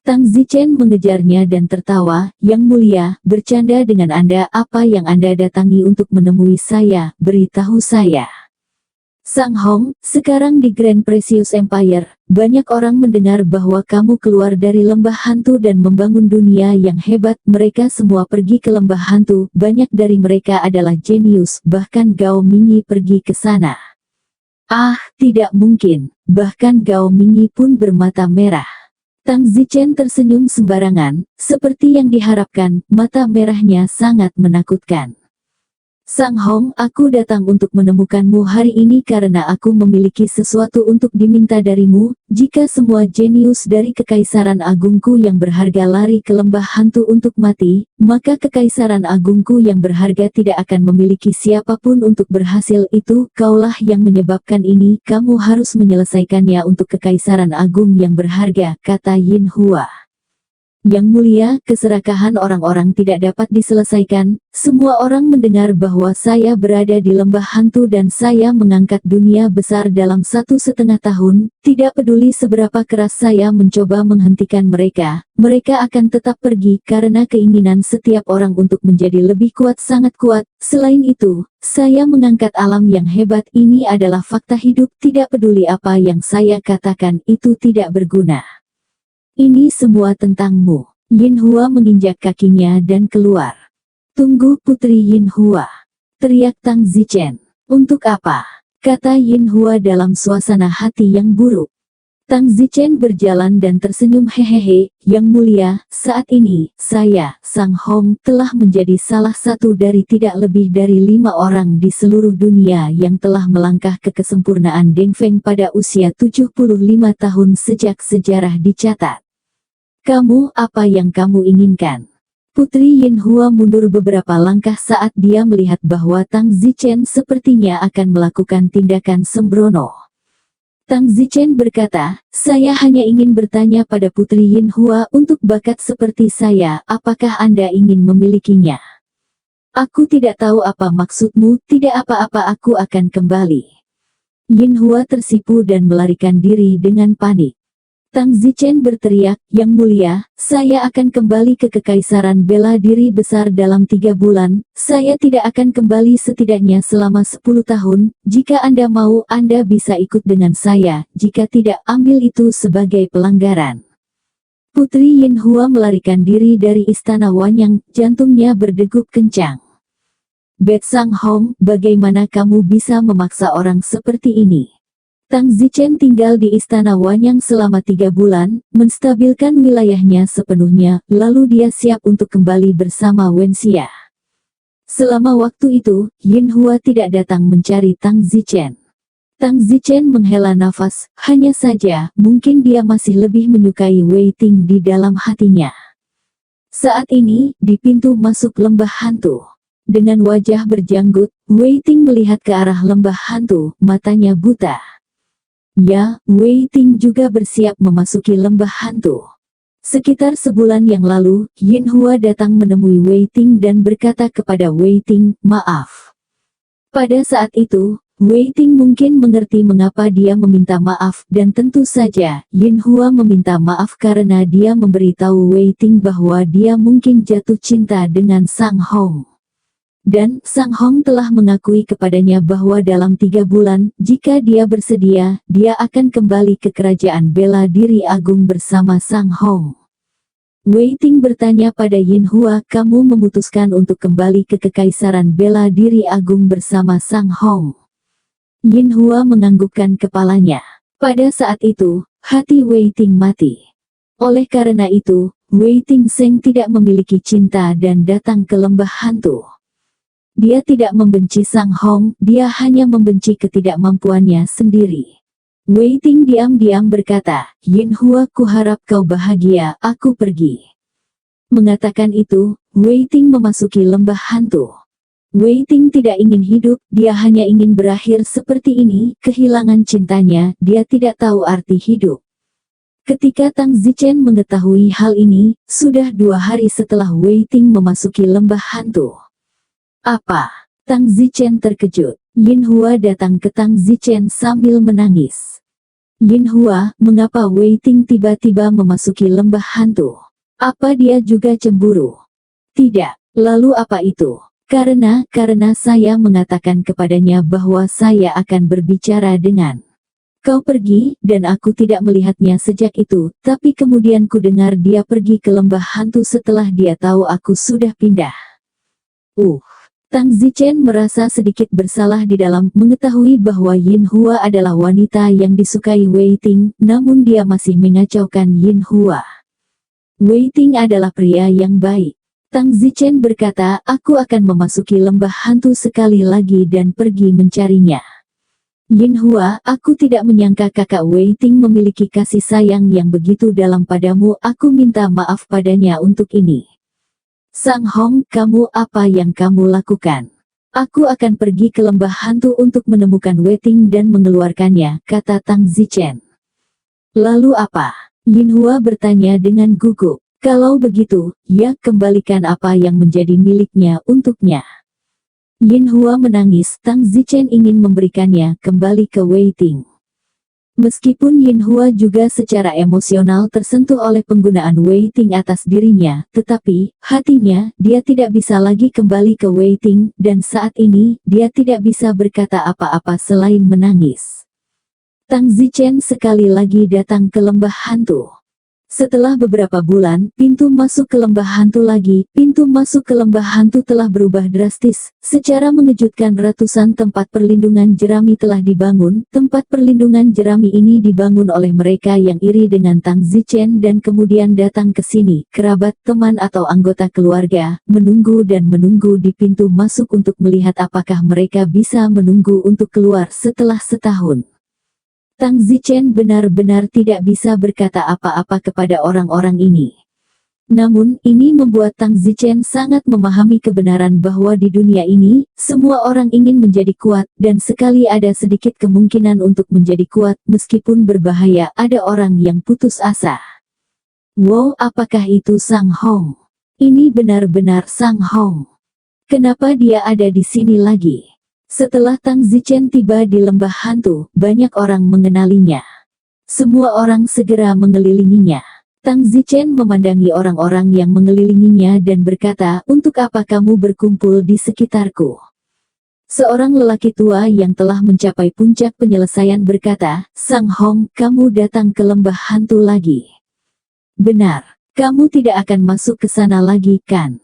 Tang Zichen mengejarnya dan tertawa, Yang Mulia, bercanda dengan Anda, apa yang Anda datangi untuk menemui saya, beritahu saya. Sang Hong, sekarang di Grand Precious Empire, banyak orang mendengar bahwa kamu keluar dari lembah hantu dan membangun dunia yang hebat, mereka semua pergi ke lembah hantu, banyak dari mereka adalah jenius, bahkan Gao Mingyi pergi ke sana. Ah, tidak mungkin, bahkan Gao Mingyi pun bermata merah. Tang Zichen tersenyum sembarangan, seperti yang diharapkan, mata merahnya sangat menakutkan. Sang Hong, aku datang untuk menemukanmu hari ini karena aku memiliki sesuatu untuk diminta darimu. Jika semua jenius dari Kekaisaran Agungku yang berharga lari ke lembah hantu untuk mati, maka Kekaisaran Agungku yang berharga tidak akan memiliki siapapun untuk berhasil itu. Kaulah yang menyebabkan ini, kamu harus menyelesaikannya untuk Kekaisaran Agung yang berharga, kata Yin Hua. Yang Mulia, keserakahan orang-orang tidak dapat diselesaikan. Semua orang mendengar bahwa saya berada di lembah hantu dan saya mengangkat dunia besar dalam 1,5 tahun. Tidak peduli seberapa keras saya mencoba menghentikan mereka, mereka akan tetap pergi karena keinginan setiap orang untuk menjadi lebih kuat sangat kuat. Selain itu, saya mengangkat alam yang hebat. Ini adalah fakta hidup, tidak peduli apa yang saya katakan, itu tidak berguna. Ini semua tentangmu. Yin Hua menginjak kakinya dan keluar. Tunggu Putri Yin Hua, teriak Tang Zichen. Untuk apa? Kata Yin Hua dalam suasana hati yang buruk. Tang Zichen berjalan dan tersenyum, hehehe, Yang Mulia, saat ini, saya, Sang Hong, telah menjadi salah satu dari tidak lebih dari 5 orang di seluruh dunia yang telah melangkah ke kesempurnaan Deng Feng pada usia 75 tahun sejak sejarah dicatat. Kamu, apa yang kamu inginkan? Putri Yin Hua mundur beberapa langkah saat dia melihat bahwa Tang Zichen sepertinya akan melakukan tindakan sembrono. Tang Zichen berkata, saya hanya ingin bertanya pada Putri Yin Hua, untuk bakat seperti saya, apakah Anda ingin memilikinya? Aku tidak tahu apa maksudmu, tidak apa-apa, aku akan kembali. Yin Hua tersipu dan melarikan diri dengan panik. Tang Zichen berteriak, Yang Mulia, saya akan kembali ke Kekaisaran bela diri besar dalam 3 bulan, saya tidak akan kembali setidaknya selama 10 tahun, jika Anda mau, Anda bisa ikut dengan saya, jika tidak, ambil itu sebagai pelanggaran. Putri Yin Hua melarikan diri dari istana Wanyang, jantungnya berdegup kencang. Bet Sang Hong, bagaimana kamu bisa memaksa orang seperti ini? Tang Zichen tinggal di istana Wanyang selama 3 bulan, menstabilkan wilayahnya sepenuhnya, lalu dia siap untuk kembali bersama Wen Xia. Selama waktu itu, Yin Hua tidak datang mencari Tang Zichen. Tang Zichen menghela nafas, hanya saja, mungkin dia masih lebih menyukai Wei Ting di dalam hatinya. Saat ini, di pintu masuk lembah hantu, Dengan wajah berjanggut, Wei Ting melihat ke arah lembah hantu, matanya buta. Ya, Wei Ting juga bersiap memasuki lembah hantu. Sekitar sebulan yang lalu, Yin Hua datang menemui Wei Ting dan berkata kepada Wei Ting, "Maaf." Pada saat itu, Wei Ting mungkin mengerti mengapa dia meminta maaf, dan tentu saja, Yin Hua meminta maaf karena dia memberitahu Wei Ting bahwa dia mungkin jatuh cinta dengan Sang Hong. Dan Sang Hong telah mengakui kepadanya bahwa dalam 3 bulan, jika dia bersedia, dia akan kembali ke kerajaan bela diri agung bersama Sang Hong. Wei Ting bertanya pada Yin Hua, "Kamu memutuskan untuk kembali ke kekaisaran bela diri agung bersama Sang Hong?" Yin Hua menganggukkan kepalanya. Pada saat itu, hati Wei Ting mati. Oleh karena itu, Wei Ting Seng tidak memiliki cinta dan datang ke lembah hantu. Dia tidak membenci Sang Hong, dia hanya membenci ketidakmampuannya sendiri. Wei Ting diam-diam berkata, "Yin Hua, kuharap kau bahagia, aku pergi." Mengatakan itu, Wei Ting memasuki lembah hantu. Wei Ting tidak ingin hidup, dia hanya ingin berakhir seperti ini, kehilangan cintanya, dia tidak tahu arti hidup. Ketika Tang Zichen mengetahui hal ini, sudah 2 hari setelah Wei Ting memasuki lembah hantu. "Apa?" Tang Zichen terkejut. Yin Hua datang ke Tang Zichen sambil menangis. "Yin Hua, mengapa Wei Ting tiba-tiba memasuki lembah hantu? Apa dia juga cemburu?" "Tidak." "Lalu apa itu?" Karena saya mengatakan kepadanya bahwa saya akan berbicara dengan kau pergi, dan aku tidak melihatnya sejak itu, tapi kemudian ku dengar dia pergi ke lembah hantu setelah dia tahu aku sudah pindah." Tang Zichen merasa sedikit bersalah di dalam mengetahui bahwa Yin Hua adalah wanita yang disukai Wei Ting, namun dia masih mengacaukan Yin Hua. Wei Ting adalah pria yang baik. Tang Zichen berkata, "Aku akan memasuki lembah hantu sekali lagi dan pergi mencarinya." "Yin Hua, aku tidak menyangka kakak Wei Ting memiliki kasih sayang yang begitu dalam padamu, aku minta maaf padanya untuk ini." "Sang Hong, kamu apa yang kamu lakukan?" "Aku akan pergi ke lembah hantu untuk menemukan Wei Ting dan mengeluarkannya," kata Tang Zichen. "Lalu apa?" Yin Hua bertanya dengan gugup. "Kalau begitu, ya kembalikan apa yang menjadi miliknya untuknya." Yin Hua menangis, Tang Zichen ingin memberikannya kembali ke Wei Ting. Meskipun Yin Hua juga secara emosional tersentuh oleh penggunaan Wei Ting atas dirinya, tetapi, hatinya, dia tidak bisa lagi kembali ke Wei Ting, dan saat ini, dia tidak bisa berkata apa-apa selain menangis. Tang Zichen sekali lagi datang ke lembah hantu. Setelah beberapa bulan, pintu masuk ke lembah hantu telah berubah drastis. Secara mengejutkan ratusan tempat perlindungan jerami telah dibangun. Tempat perlindungan jerami ini dibangun oleh mereka yang iri dengan Tang Zichen dan kemudian datang ke sini, kerabat, teman atau anggota keluarga, menunggu dan menunggu di pintu masuk untuk melihat apakah mereka bisa menunggu untuk keluar setelah setahun. Tang Zichen benar-benar tidak bisa berkata apa-apa kepada orang-orang ini. Namun, ini membuat Tang Zichen sangat memahami kebenaran bahwa di dunia ini, semua orang ingin menjadi kuat, dan sekali ada sedikit kemungkinan untuk menjadi kuat, meskipun berbahaya, ada orang yang putus asa. Wow, apakah itu Sang Hong? Ini benar-benar Sang Hong. Kenapa dia ada di sini lagi? Setelah Tang Zichen tiba di lembah hantu, banyak orang mengenalinya. Semua orang segera mengelilinginya. Tang Zichen memandangi orang-orang yang mengelilinginya dan berkata, "Untuk apa kamu berkumpul di sekitarku?" Seorang lelaki tua yang telah mencapai puncak penyelesaian berkata, "Sang Hong, kamu datang ke lembah hantu lagi." "Benar. Kamu tidak akan masuk ke sana lagi, kan?"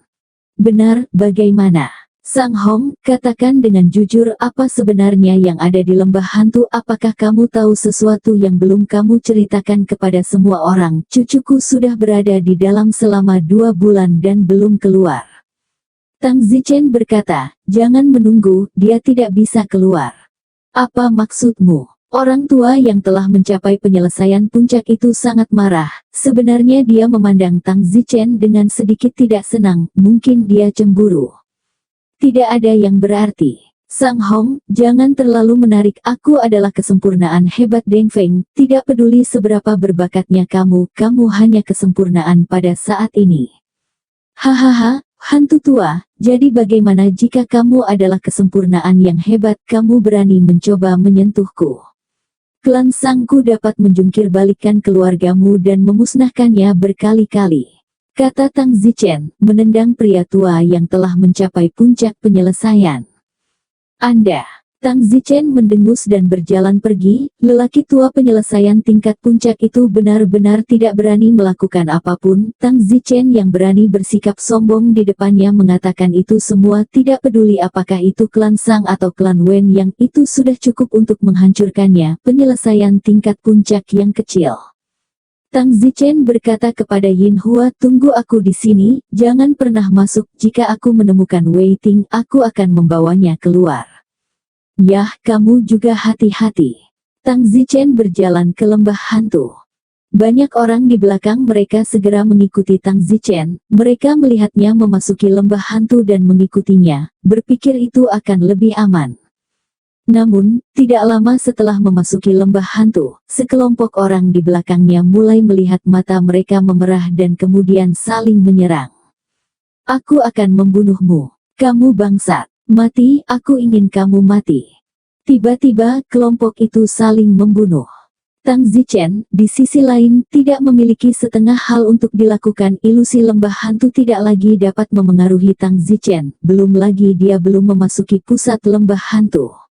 "Benar, bagaimana?" "Sang Hong, katakan dengan jujur apa sebenarnya yang ada di lembah hantu. Apakah kamu tahu sesuatu yang belum kamu ceritakan kepada semua orang? Cucuku sudah berada di dalam selama 2 bulan dan belum keluar." Tang Zichen berkata, "Jangan menunggu, dia tidak bisa keluar." "Apa maksudmu?" Orang tua yang telah mencapai penyelesaian puncak itu sangat marah. Sebenarnya dia memandang Tang Zichen dengan sedikit tidak senang, mungkin dia cemburu. Tidak ada yang berarti. Sang Hong, jangan terlalu menarik. Aku adalah kesempurnaan hebat Deng Feng. Tidak peduli seberapa berbakatnya kamu hanya kesempurnaan pada saat ini. Hahaha, hantu tua, jadi bagaimana jika kamu adalah kesempurnaan yang hebat, kamu berani mencoba menyentuhku? Klan Sangku dapat menjungkir balikan keluargamu dan memusnahkannya berkali-kali. Kata Tang Zichen, menendang pria tua yang telah mencapai puncak penyelesaian. Anda. Tang Zichen mendengus dan berjalan pergi. Lelaki tua penyelesaian tingkat puncak itu benar-benar tidak berani melakukan apapun. Tang Zichen yang berani bersikap sombong di depannya mengatakan itu semua tidak peduli apakah itu klan Sang atau klan Wen, yang itu sudah cukup untuk menghancurkannya. Penyelesaian tingkat puncak yang kecil. Tang Zichen berkata kepada Yin Hua, tunggu aku di sini, jangan pernah masuk. Jika aku menemukan Wei Ting, aku akan membawanya keluar. Yah, kamu juga hati-hati. Tang Zichen berjalan ke lembah hantu. Banyak orang di belakang mereka segera mengikuti Tang Zichen. Mereka melihatnya memasuki lembah hantu dan mengikutinya, berpikir itu akan lebih aman. Namun, tidak lama setelah memasuki lembah hantu, sekelompok orang di belakangnya mulai melihat mata mereka memerah dan kemudian saling menyerang. Aku akan membunuhmu. Kamu bangsat. Mati, aku ingin kamu mati. Tiba-tiba, kelompok itu saling membunuh. Tang Zichen, di sisi lain, tidak memiliki setengah hal untuk dilakukan. Ilusi lembah hantu tidak lagi dapat memengaruhi Tang Zichen, belum lagi dia belum memasuki pusat lembah hantu.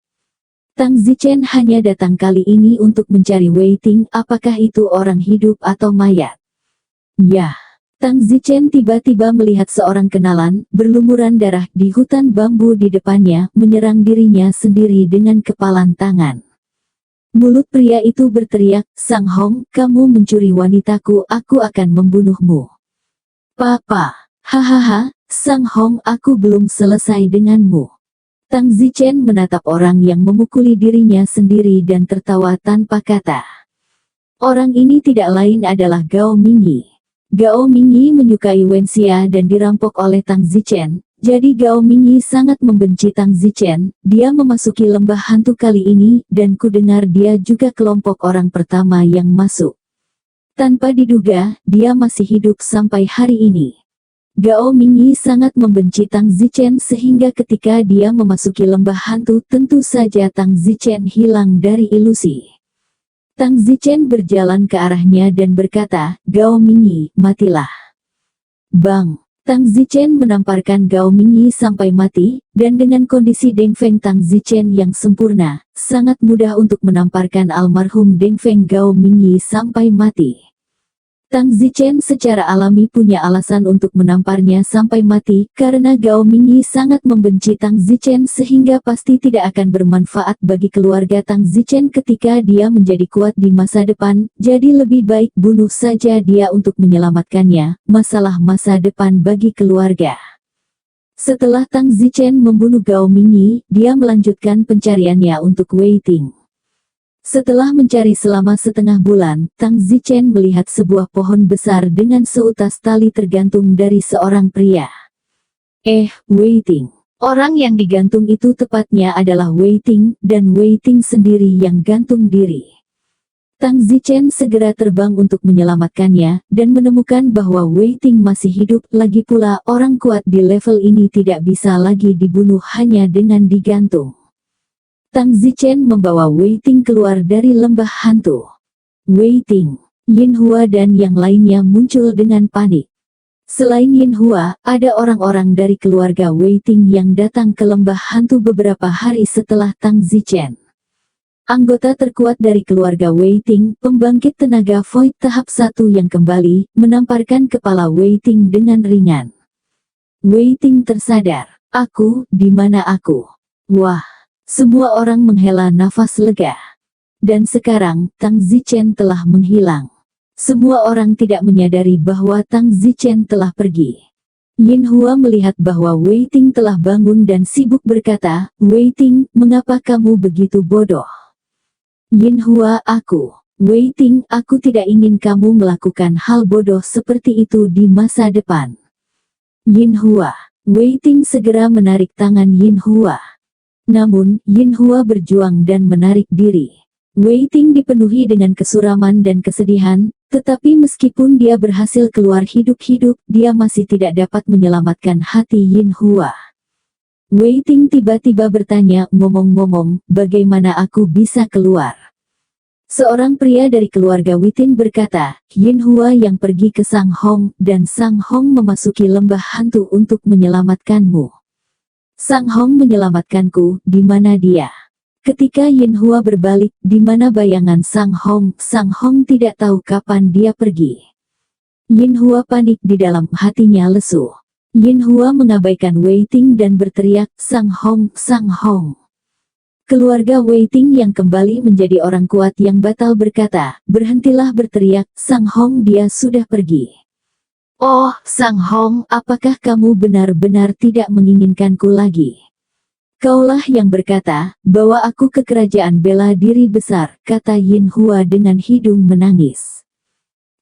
Tang Zichen hanya datang kali ini untuk mencari Wei Ting, apakah itu orang hidup atau mayat? Yah. Tang Zichen tiba-tiba melihat seorang kenalan, berlumuran darah di hutan bambu di depannya, menyerang dirinya sendiri dengan kepalan tangan. Mulut pria itu berteriak, Sang Hong, kamu mencuri wanitaku, aku akan membunuhmu. Papa, hahaha, Sang Hong, aku belum selesai denganmu. Tang Zichen menatap orang yang memukuli dirinya sendiri dan tertawa tanpa kata. Orang ini tidak lain adalah Gao Mingyi. Gao Mingyi menyukai Wen Xia dan dirampok oleh Tang Zichen, jadi Gao Mingyi sangat membenci Tang Zichen. Dia memasuki lembah hantu kali ini, dan ku dengar dia juga kelompok orang pertama yang masuk. Tanpa diduga, dia masih hidup sampai hari ini. Gao Mingyi sangat membenci Tang Zichen sehingga ketika dia memasuki lembah hantu tentu saja Tang Zichen hilang dari ilusi. Tang Zichen berjalan ke arahnya dan berkata, Gao Mingyi, matilah. Bang! Tang Zichen menamparkan Gao Mingyi sampai mati, dan dengan kondisi Deng Feng Tang Zichen yang sempurna, sangat mudah untuk menamparkan almarhum Deng Feng Gao Mingyi sampai mati. Tang Zichen secara alami punya alasan untuk menamparnya sampai mati, karena Gao Mingyi sangat membenci Tang Zichen sehingga pasti tidak akan bermanfaat bagi keluarga Tang Zichen ketika dia menjadi kuat di masa depan, jadi lebih baik bunuh saja dia untuk menyelamatkannya, masalah masa depan bagi keluarga. Setelah Tang Zichen membunuh Gao Mingyi, dia melanjutkan pencariannya untuk Wei Ting. Setelah mencari selama setengah bulan, Tang Zichen melihat sebuah pohon besar dengan seutas tali tergantung dari seorang pria. Wei Ting. Orang yang digantung itu tepatnya adalah Wei Ting, dan Wei Ting sendiri yang gantung diri. Tang Zichen segera terbang untuk menyelamatkannya, dan menemukan bahwa Wei Ting masih hidup. Lagi pula, orang kuat di level ini tidak bisa lagi dibunuh hanya dengan digantung. Tang Zichen membawa Wei Ting keluar dari lembah hantu. Wei Ting, Yin Hua dan yang lainnya muncul dengan panik. Selain Yin Hua, ada orang-orang dari keluarga Wei Ting yang datang ke lembah hantu beberapa hari setelah Tang Zichen. Anggota terkuat dari keluarga Wei Ting, pembangkit tenaga Void tahap 1 yang kembali, menamparkan kepala Wei Ting dengan ringan. Wei Ting tersadar. Aku, di mana aku? Wah! Semua orang menghela nafas lega. Dan sekarang, Tang Zichen telah menghilang. Semua orang tidak menyadari bahwa Tang Zichen telah pergi. Yin Hua melihat bahwa Wei Ting telah bangun dan sibuk berkata, Wei Ting, mengapa kamu begitu bodoh? Yin Hua, Wei Ting, aku tidak ingin kamu melakukan hal bodoh seperti itu di masa depan. Yin Hua, Wei Ting segera menarik tangan Yin Hua. Namun, Yin Hua berjuang dan menarik diri. Wei Ting dipenuhi dengan kesuraman dan kesedihan, tetapi meskipun dia berhasil keluar hidup-hidup, dia masih tidak dapat menyelamatkan hati Yin Hua. Wei Ting tiba-tiba bertanya, ngomong-ngomong, bagaimana aku bisa keluar? Seorang pria dari keluarga Witin berkata, Yin Hua yang pergi ke Sang Hong, dan Sang Hong memasuki lembah hantu untuk menyelamatkanmu. Sang Hong menyelamatkanku, di mana dia? Ketika Yin Hua berbalik, di mana bayangan Sang Hong tidak tahu kapan dia pergi. Yin Hua panik di dalam hatinya lesu. Yin Hua mengabaikan Wei Ting dan berteriak, Sang Hong, Sang Hong. Keluarga Wei Ting yang kembali menjadi orang kuat yang batal berkata, berhentilah berteriak, Sang Hong dia sudah pergi. Oh, Sang Hong, apakah kamu benar-benar tidak menginginkanku lagi? Kaulah yang berkata, bawa aku ke kerajaan bela diri besar, kata Yin Hua dengan hidung menangis.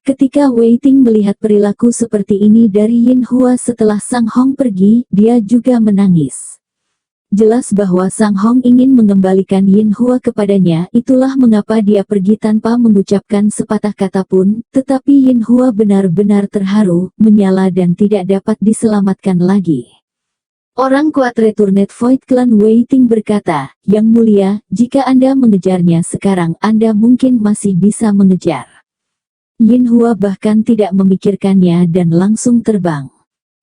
Ketika Wei Ting melihat perilaku seperti ini dari Yin Hua setelah Sang Hong pergi, dia juga menangis. Jelas bahwa Sang Hong ingin mengembalikan Yin Hua kepadanya, itulah mengapa dia pergi tanpa mengucapkan sepatah kata pun, tetapi Yin Hua benar-benar terharu, menyala dan tidak dapat diselamatkan lagi. Orang kuat Returned Void Clan Wei Ting berkata, Yang Mulia, jika Anda mengejarnya sekarang, Anda mungkin masih bisa mengejar. Yin Hua bahkan tidak memikirkannya dan langsung terbang.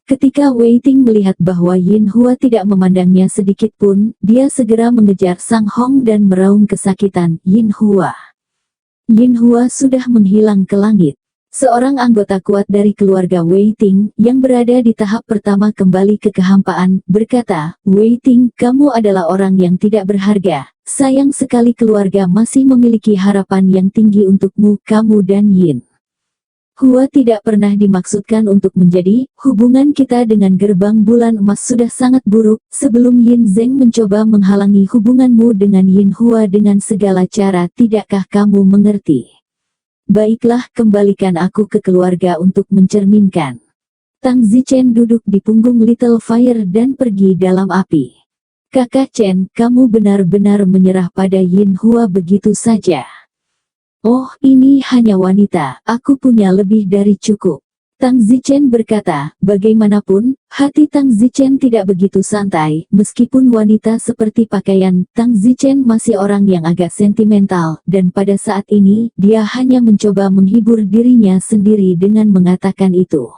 Ketika Wei Ting melihat bahwa Yin Hua tidak memandangnya sedikit pun, dia segera mengejar Sang Hong dan meraung kesakitan, Yin Hua. Yin Hua sudah menghilang ke langit. Seorang anggota kuat dari keluarga Wei Ting, yang berada di tahap pertama kembali ke kehampaan, berkata, Wei Ting, kamu adalah orang yang tidak berharga. Sayang sekali keluarga masih memiliki harapan yang tinggi untukmu, kamu dan Yin Hua tidak pernah dimaksudkan untuk menjadi, hubungan kita dengan gerbang bulan emas sudah sangat buruk, sebelum Yin Zeng mencoba menghalangi hubunganmu dengan Yin Hua dengan segala cara, tidakkah kamu mengerti? Baiklah, kembalikan aku ke keluarga untuk mencerminkan. Tang Zichen duduk di punggung Little Fire dan pergi dalam api. Kakak Chen, kamu benar-benar menyerah pada Yin Hua begitu saja. Oh, ini hanya wanita, aku punya lebih dari cukup. Tang Zichen berkata, bagaimanapun, hati Tang Zichen tidak begitu santai, meskipun wanita seperti pakaian, Tang Zichen masih orang yang agak sentimental, dan pada saat ini, dia hanya mencoba menghibur dirinya sendiri dengan mengatakan itu.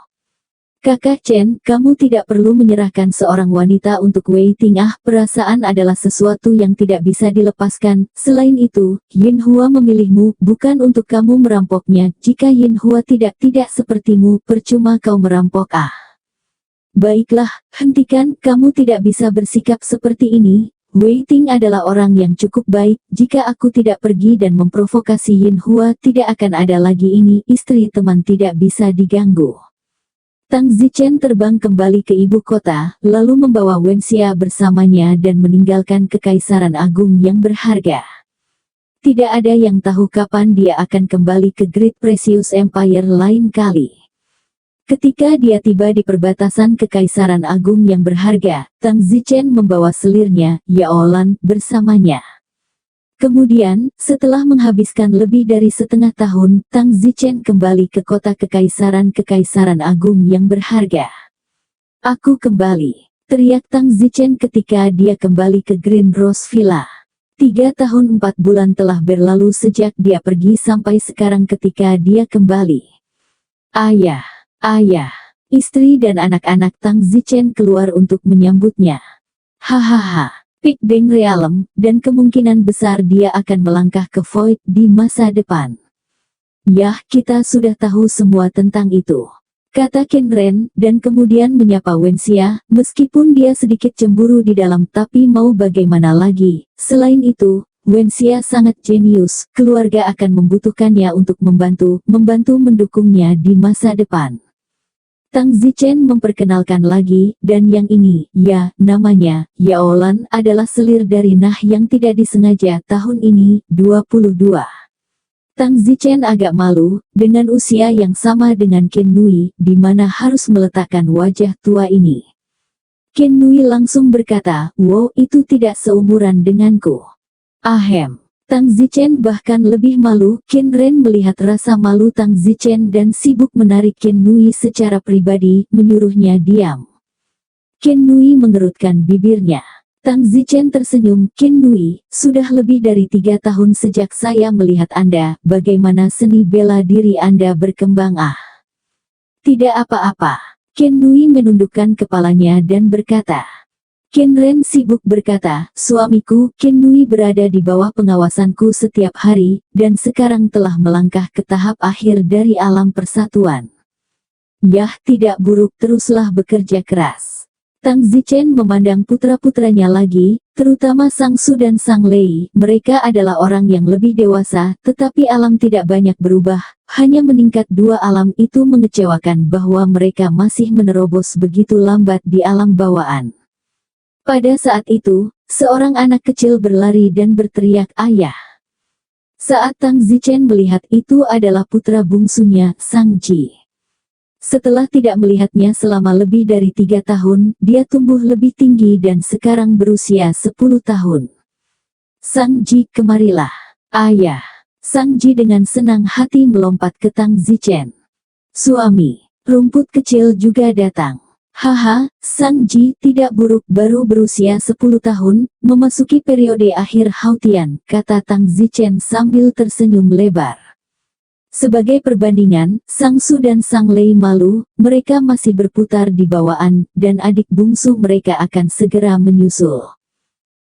Kakak Chen, kamu tidak perlu menyerahkan seorang wanita untuk Wei Ting. Perasaan adalah sesuatu yang tidak bisa dilepaskan. Selain itu, Yin Hua memilihmu, bukan untuk kamu merampoknya. Jika Yin Hua tidak sepertimu, percuma kau merampok. Baiklah, hentikan, kamu tidak bisa bersikap seperti ini. Wei Ting adalah orang yang cukup baik. Jika aku tidak pergi dan memprovokasi Yin Hua, tidak akan ada lagi ini. Istri teman tidak bisa diganggu. Tang Zichen terbang kembali ke ibu kota, lalu membawa Wenxia bersamanya dan meninggalkan Kekaisaran Agung yang berharga. Tidak ada yang tahu kapan dia akan kembali ke Great Precious Empire lain kali. Ketika dia tiba di perbatasan Kekaisaran Agung yang berharga, Tang Zichen membawa selirnya, Yaolan, bersamanya. Kemudian, setelah menghabiskan lebih dari setengah tahun, Tang Zichen kembali ke kota Kekaisaran Agung yang berharga. Aku kembali, teriak Tang Zichen ketika dia kembali ke Green Rose Villa. 3 tahun 4 bulan telah berlalu sejak dia pergi sampai sekarang ketika dia kembali. Ayah, istri dan anak-anak Tang Zichen keluar untuk menyambutnya. Hahaha. Pik Deng Realem, dan kemungkinan besar dia akan melangkah ke Void di masa depan. Yah, kita sudah tahu semua tentang itu, kata Ken Ren, dan kemudian menyapa Wenxia, meskipun dia sedikit cemburu di dalam, tapi mau bagaimana lagi. Selain itu, Wenxia sangat jenius, keluarga akan membutuhkannya untuk membantu mendukungnya di masa depan. Tang Zichen memperkenalkan lagi, dan yang ini, ya, namanya, Yaolan, adalah selir dari Nah yang tidak disengaja tahun ini, 22. Tang Zichen agak malu, dengan usia yang sama dengan Ken Nui, di mana harus meletakkan wajah tua ini. Ken Nui langsung berkata, wow, itu tidak seumuran denganku. Ahem. Tang Zichen bahkan lebih malu. Ken Ren melihat rasa malu Tang Zichen dan sibuk menarik Ken Nui secara pribadi, menyuruhnya diam. Ken Nui mengerutkan bibirnya. Tang Zichen tersenyum. Ken Nui, sudah lebih dari 3 tahun sejak saya melihat Anda, bagaimana seni bela diri Anda berkembang. Tidak apa-apa. Ken Nui menundukkan kepalanya dan berkata. Ken Ren sibuk berkata, suamiku, Ken Nui berada di bawah pengawasanku setiap hari, dan sekarang telah melangkah ke tahap akhir dari alam persatuan. Yah, tidak buruk, teruslah bekerja keras. Tang Zichen memandang putra-putranya lagi, terutama Sang Su dan Sang Lei. Mereka adalah orang yang lebih dewasa, tetapi alam tidak banyak berubah, hanya meningkat. Dua alam itu mengecewakan bahwa mereka masih menerobos begitu lambat di alam bawaan. Pada saat itu, seorang anak kecil berlari dan berteriak ayah. Saat Tang Zichen melihat itu adalah putra bungsunya, Sang Ji. Setelah tidak melihatnya selama lebih dari 3 tahun, dia tumbuh lebih tinggi dan sekarang berusia 10 tahun. Sang Ji, kemarilah. Ayah. Sang Ji dengan senang hati melompat ke Tang Zichen. Suami, rumput kecil juga datang. Haha, Sang Ji tidak buruk, baru berusia 10 tahun, memasuki periode akhir Hautian, kata Tang Zichen sambil tersenyum lebar. Sebagai perbandingan, Sang Su dan Sang Lei malu, mereka masih berputar di bawaan, dan adik bungsu mereka akan segera menyusul.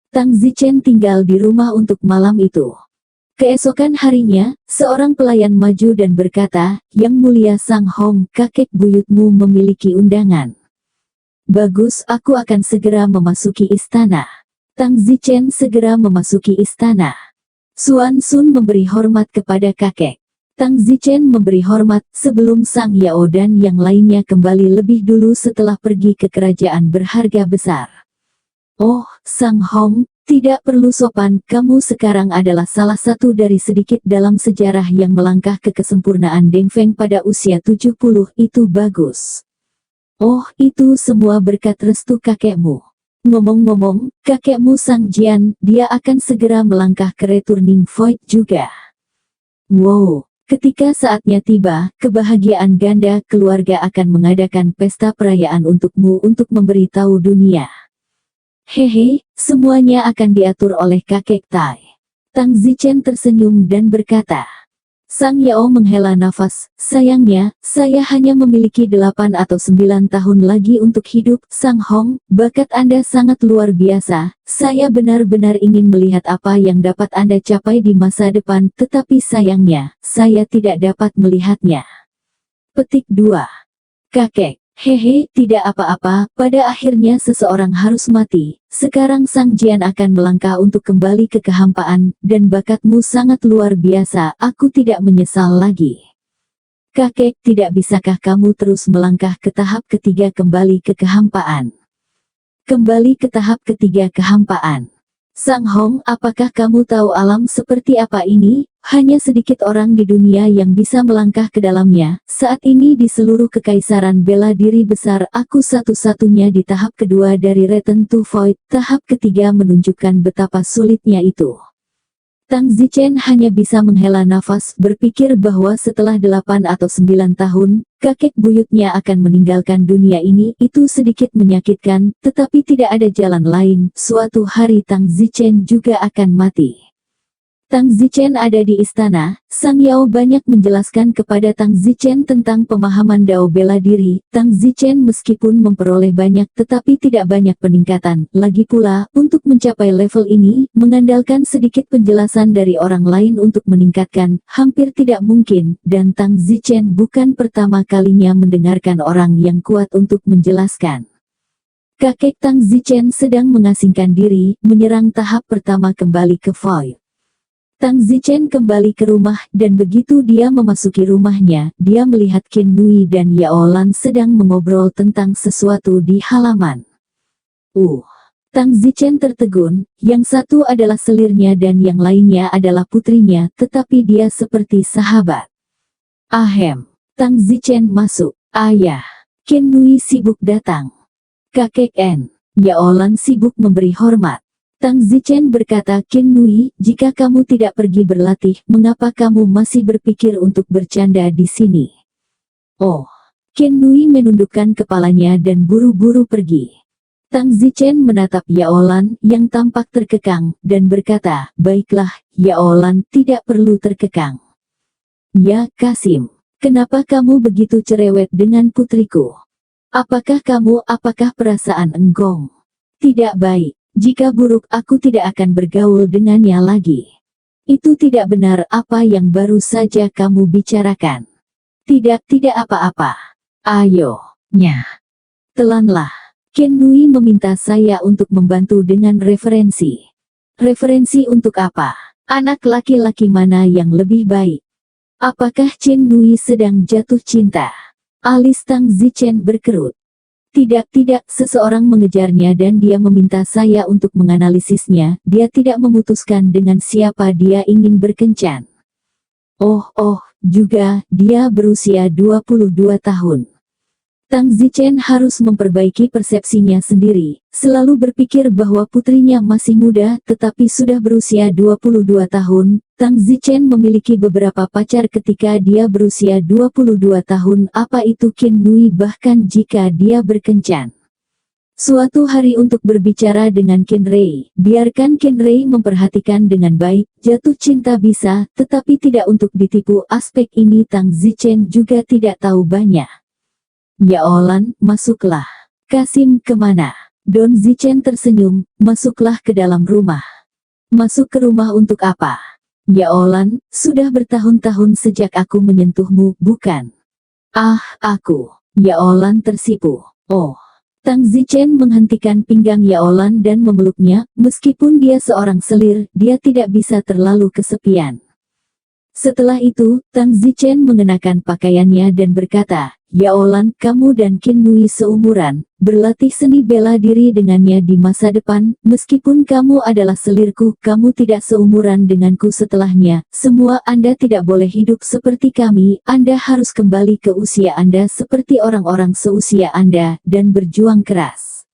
Tang Zichen tinggal di rumah untuk malam itu. Keesokan harinya, seorang pelayan maju dan berkata, Yang Mulia Sang Hong, kakek buyutmu memiliki undangan. Bagus, aku akan segera memasuki istana. Tang Zichen segera memasuki istana. Xuan Sun memberi hormat kepada kakek. Tang Zichen memberi hormat sebelum Sang Yao dan yang lainnya kembali lebih dulu setelah pergi ke kerajaan berharga besar. Oh, Sang Hong, tidak perlu sopan, kamu sekarang adalah salah satu dari sedikit dalam sejarah yang melangkah ke kesempurnaan Deng Feng pada usia 70, itu bagus. Oh, itu semua berkat restu kakekmu. Ngomong-ngomong, kakekmu Sang Jian, dia akan segera melangkah ke Returning Void juga. Wow, ketika saatnya tiba, kebahagiaan ganda keluarga akan mengadakan pesta perayaan untukmu untuk memberitahu dunia. Hehe, semuanya akan diatur oleh kakek Tai. Tang Zichen tersenyum dan berkata. Sang Yao menghela nafas, sayangnya, saya hanya memiliki 8 atau 9 tahun lagi untuk hidup. Sang Hong, bakat Anda sangat luar biasa, saya benar-benar ingin melihat apa yang dapat Anda capai di masa depan, tetapi sayangnya, saya tidak dapat melihatnya. Petik 2. Kakek. Hehe, tidak apa-apa, pada akhirnya seseorang harus mati. Sekarang Sang Jian akan melangkah untuk kembali ke kehampaan, dan bakatmu sangat luar biasa, aku tidak menyesal lagi. Kakek, tidak bisakah kamu terus melangkah ke tahap ketiga kembali ke kehampaan? Kembali ke tahap ketiga kehampaan. Sang Hong, apakah kamu tahu alam seperti apa ini? Hanya sedikit orang di dunia yang bisa melangkah ke dalamnya. Saat ini di seluruh kekaisaran bela diri besar, aku satu-satunya di tahap kedua dari Return to Void. Tahap ketiga menunjukkan betapa sulitnya itu. Tang Zichen hanya bisa menghela nafas, berpikir bahwa setelah 8 atau 9 tahun, kakek buyutnya akan meninggalkan dunia ini. Itu sedikit menyakitkan, tetapi tidak ada jalan lain. Suatu hari Tang Zichen juga akan mati. Tang Zichen ada di istana, Sang Yao banyak menjelaskan kepada Tang Zichen tentang pemahaman Dao bela diri. Tang Zichen meskipun memperoleh banyak tetapi tidak banyak peningkatan. Lagi pula, untuk mencapai level ini, mengandalkan sedikit penjelasan dari orang lain untuk meningkatkan, hampir tidak mungkin, dan Tang Zichen bukan pertama kalinya mendengarkan orang yang kuat untuk menjelaskan. Kakek Tang Zichen sedang mengasingkan diri, menyerang tahap pertama kembali ke Void. Tang Zichen kembali ke rumah, dan begitu dia memasuki rumahnya, dia melihat Ken Nui dan Yao Lan sedang mengobrol tentang sesuatu di halaman. Tang Zichen tertegun, yang satu adalah selirnya dan yang lainnya adalah putrinya, tetapi dia seperti sahabat. Ahem. Tang Zichen masuk. Ayah. Ken Nui sibuk datang. Kakek N. Yaolan sibuk memberi hormat. Tang Zichen berkata, Qin Nui, jika kamu tidak pergi berlatih, mengapa kamu masih berpikir untuk bercanda di sini? Oh, Qin Nui menundukkan kepalanya dan buru-buru pergi. Tang Zichen menatap Yaolan yang tampak terkekang, dan berkata, baiklah, Yaolan tidak perlu terkekang. Ya Kasim, kenapa kamu begitu cerewet dengan putriku? Apakah perasaan enggong? Tidak baik. Jika buruk aku tidak akan bergaul dengannya lagi. Itu tidak benar apa yang baru saja kamu bicarakan. Tidak apa-apa. Ayo, telanlah. Qin Nui meminta saya untuk membantu dengan referensi. Referensi untuk apa? Anak laki-laki mana yang lebih baik? Apakah Qin Nui sedang jatuh cinta? Alis Tang Zichen berkerut. Tidak, seseorang mengejarnya dan dia meminta saya untuk menganalisisnya. Dia tidak memutuskan dengan siapa dia ingin berkencan. Oh, juga, dia berusia 22 tahun. Tang Zichen harus memperbaiki persepsinya sendiri, selalu berpikir bahwa putrinya masih muda tetapi sudah berusia 22 tahun. Tang Zichen memiliki beberapa pacar ketika dia berusia 22 tahun. Apa itu Qin Nui bahkan jika dia berkencan? Suatu hari untuk berbicara dengan Qin Rei, biarkan Qin Rei memperhatikan dengan baik. Jatuh cinta bisa, tetapi tidak untuk ditipu. Aspek ini Tang Zichen juga tidak tahu banyak. Yaolan, masuklah. Kasim, kemana? Don Zichen tersenyum, masuklah ke dalam rumah. Masuk ke rumah untuk apa? Yaolan, sudah bertahun-tahun sejak aku menyentuhmu, bukan? Aku. Yaolan tersipu. Oh. Tang Zichen menghentikan pinggang Yaolan dan memeluknya. Meskipun dia seorang selir, dia tidak bisa terlalu kesepian. Setelah itu, Tang Zichen mengenakan pakaiannya dan berkata, Yaolan, kamu dan Qin Nui seumuran, berlatih seni bela diri dengannya di masa depan. Meskipun kamu adalah selirku, kamu tidak seumuran denganku setelahnya. Semua Anda tidak boleh hidup seperti kami. Anda harus kembali ke usia Anda seperti orang-orang seusia Anda, dan berjuang keras.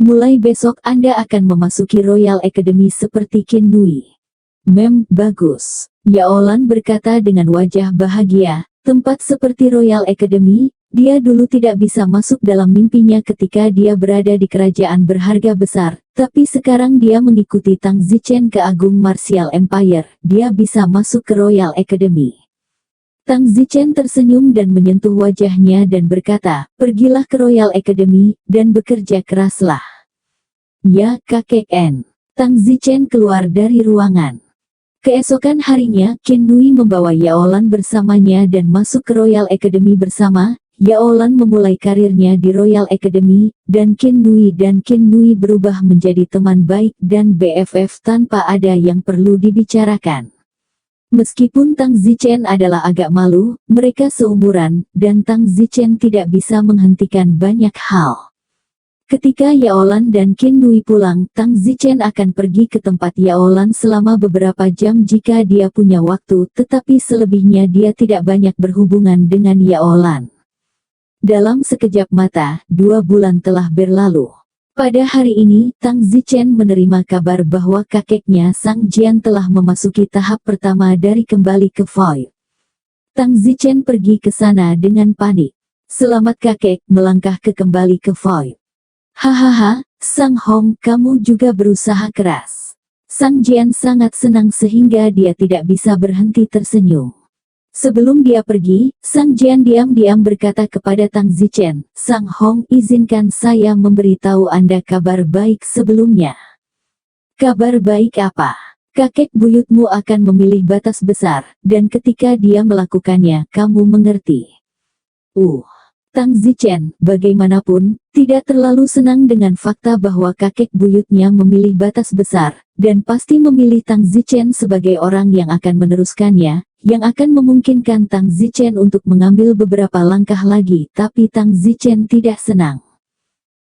Mulai besok Anda akan memasuki Royal Academy seperti Qin Nui. Bagus. Yaolan berkata dengan wajah bahagia. Tempat seperti Royal Academy, dia dulu tidak bisa masuk dalam mimpinya ketika dia berada di kerajaan berharga besar, tapi sekarang dia mengikuti Tang Zichen ke Agung Martial Empire, dia bisa masuk ke Royal Academy. Tang Zichen tersenyum dan menyentuh wajahnya dan berkata, pergilah ke Royal Academy, dan bekerja keraslah. Ya, kakek N. Tang Zichen keluar dari ruangan. Keesokan harinya, Qin Nui membawa Yaolan bersamanya dan masuk ke Royal Academy bersama. Yaolan memulai karirnya di Royal Academy, dan Qin Nui berubah menjadi teman baik dan BFF tanpa ada yang perlu dibicarakan. Meskipun Tang Zichen adalah agak malu, mereka seumuran, dan Tang Zichen tidak bisa menghentikan banyak hal. Ketika Yaolan dan Qin Nui pulang, Tang Zichen akan pergi ke tempat Yaolan selama beberapa jam jika dia punya waktu, tetapi selebihnya dia tidak banyak berhubungan dengan Yaolan. Dalam sekejap mata, 2 bulan telah berlalu. Pada hari ini, Tang Zichen menerima kabar bahwa kakeknya Sang Jian telah memasuki tahap pertama dari kembali ke Void. Tang Zichen pergi ke sana dengan panik. Selamat kakek, melangkah ke kembali ke Void. Hahaha, Sang Hong, kamu juga berusaha keras. Sang Jian sangat senang sehingga dia tidak bisa berhenti tersenyum. Sebelum dia pergi, Sang Jian diam-diam berkata kepada Tang Zichen, Sang Hong, izinkan saya memberitahu Anda kabar baik sebelumnya. Kabar baik apa? Kakek buyutmu akan memilih batas besar, dan ketika dia melakukannya, kamu mengerti. Tang Zichen, bagaimanapun, tidak terlalu senang dengan fakta bahwa kakek buyutnya memilih batas besar, dan pasti memilih Tang Zichen sebagai orang yang akan meneruskannya, yang akan memungkinkan Tang Zichen untuk mengambil beberapa langkah lagi, tapi Tang Zichen tidak senang.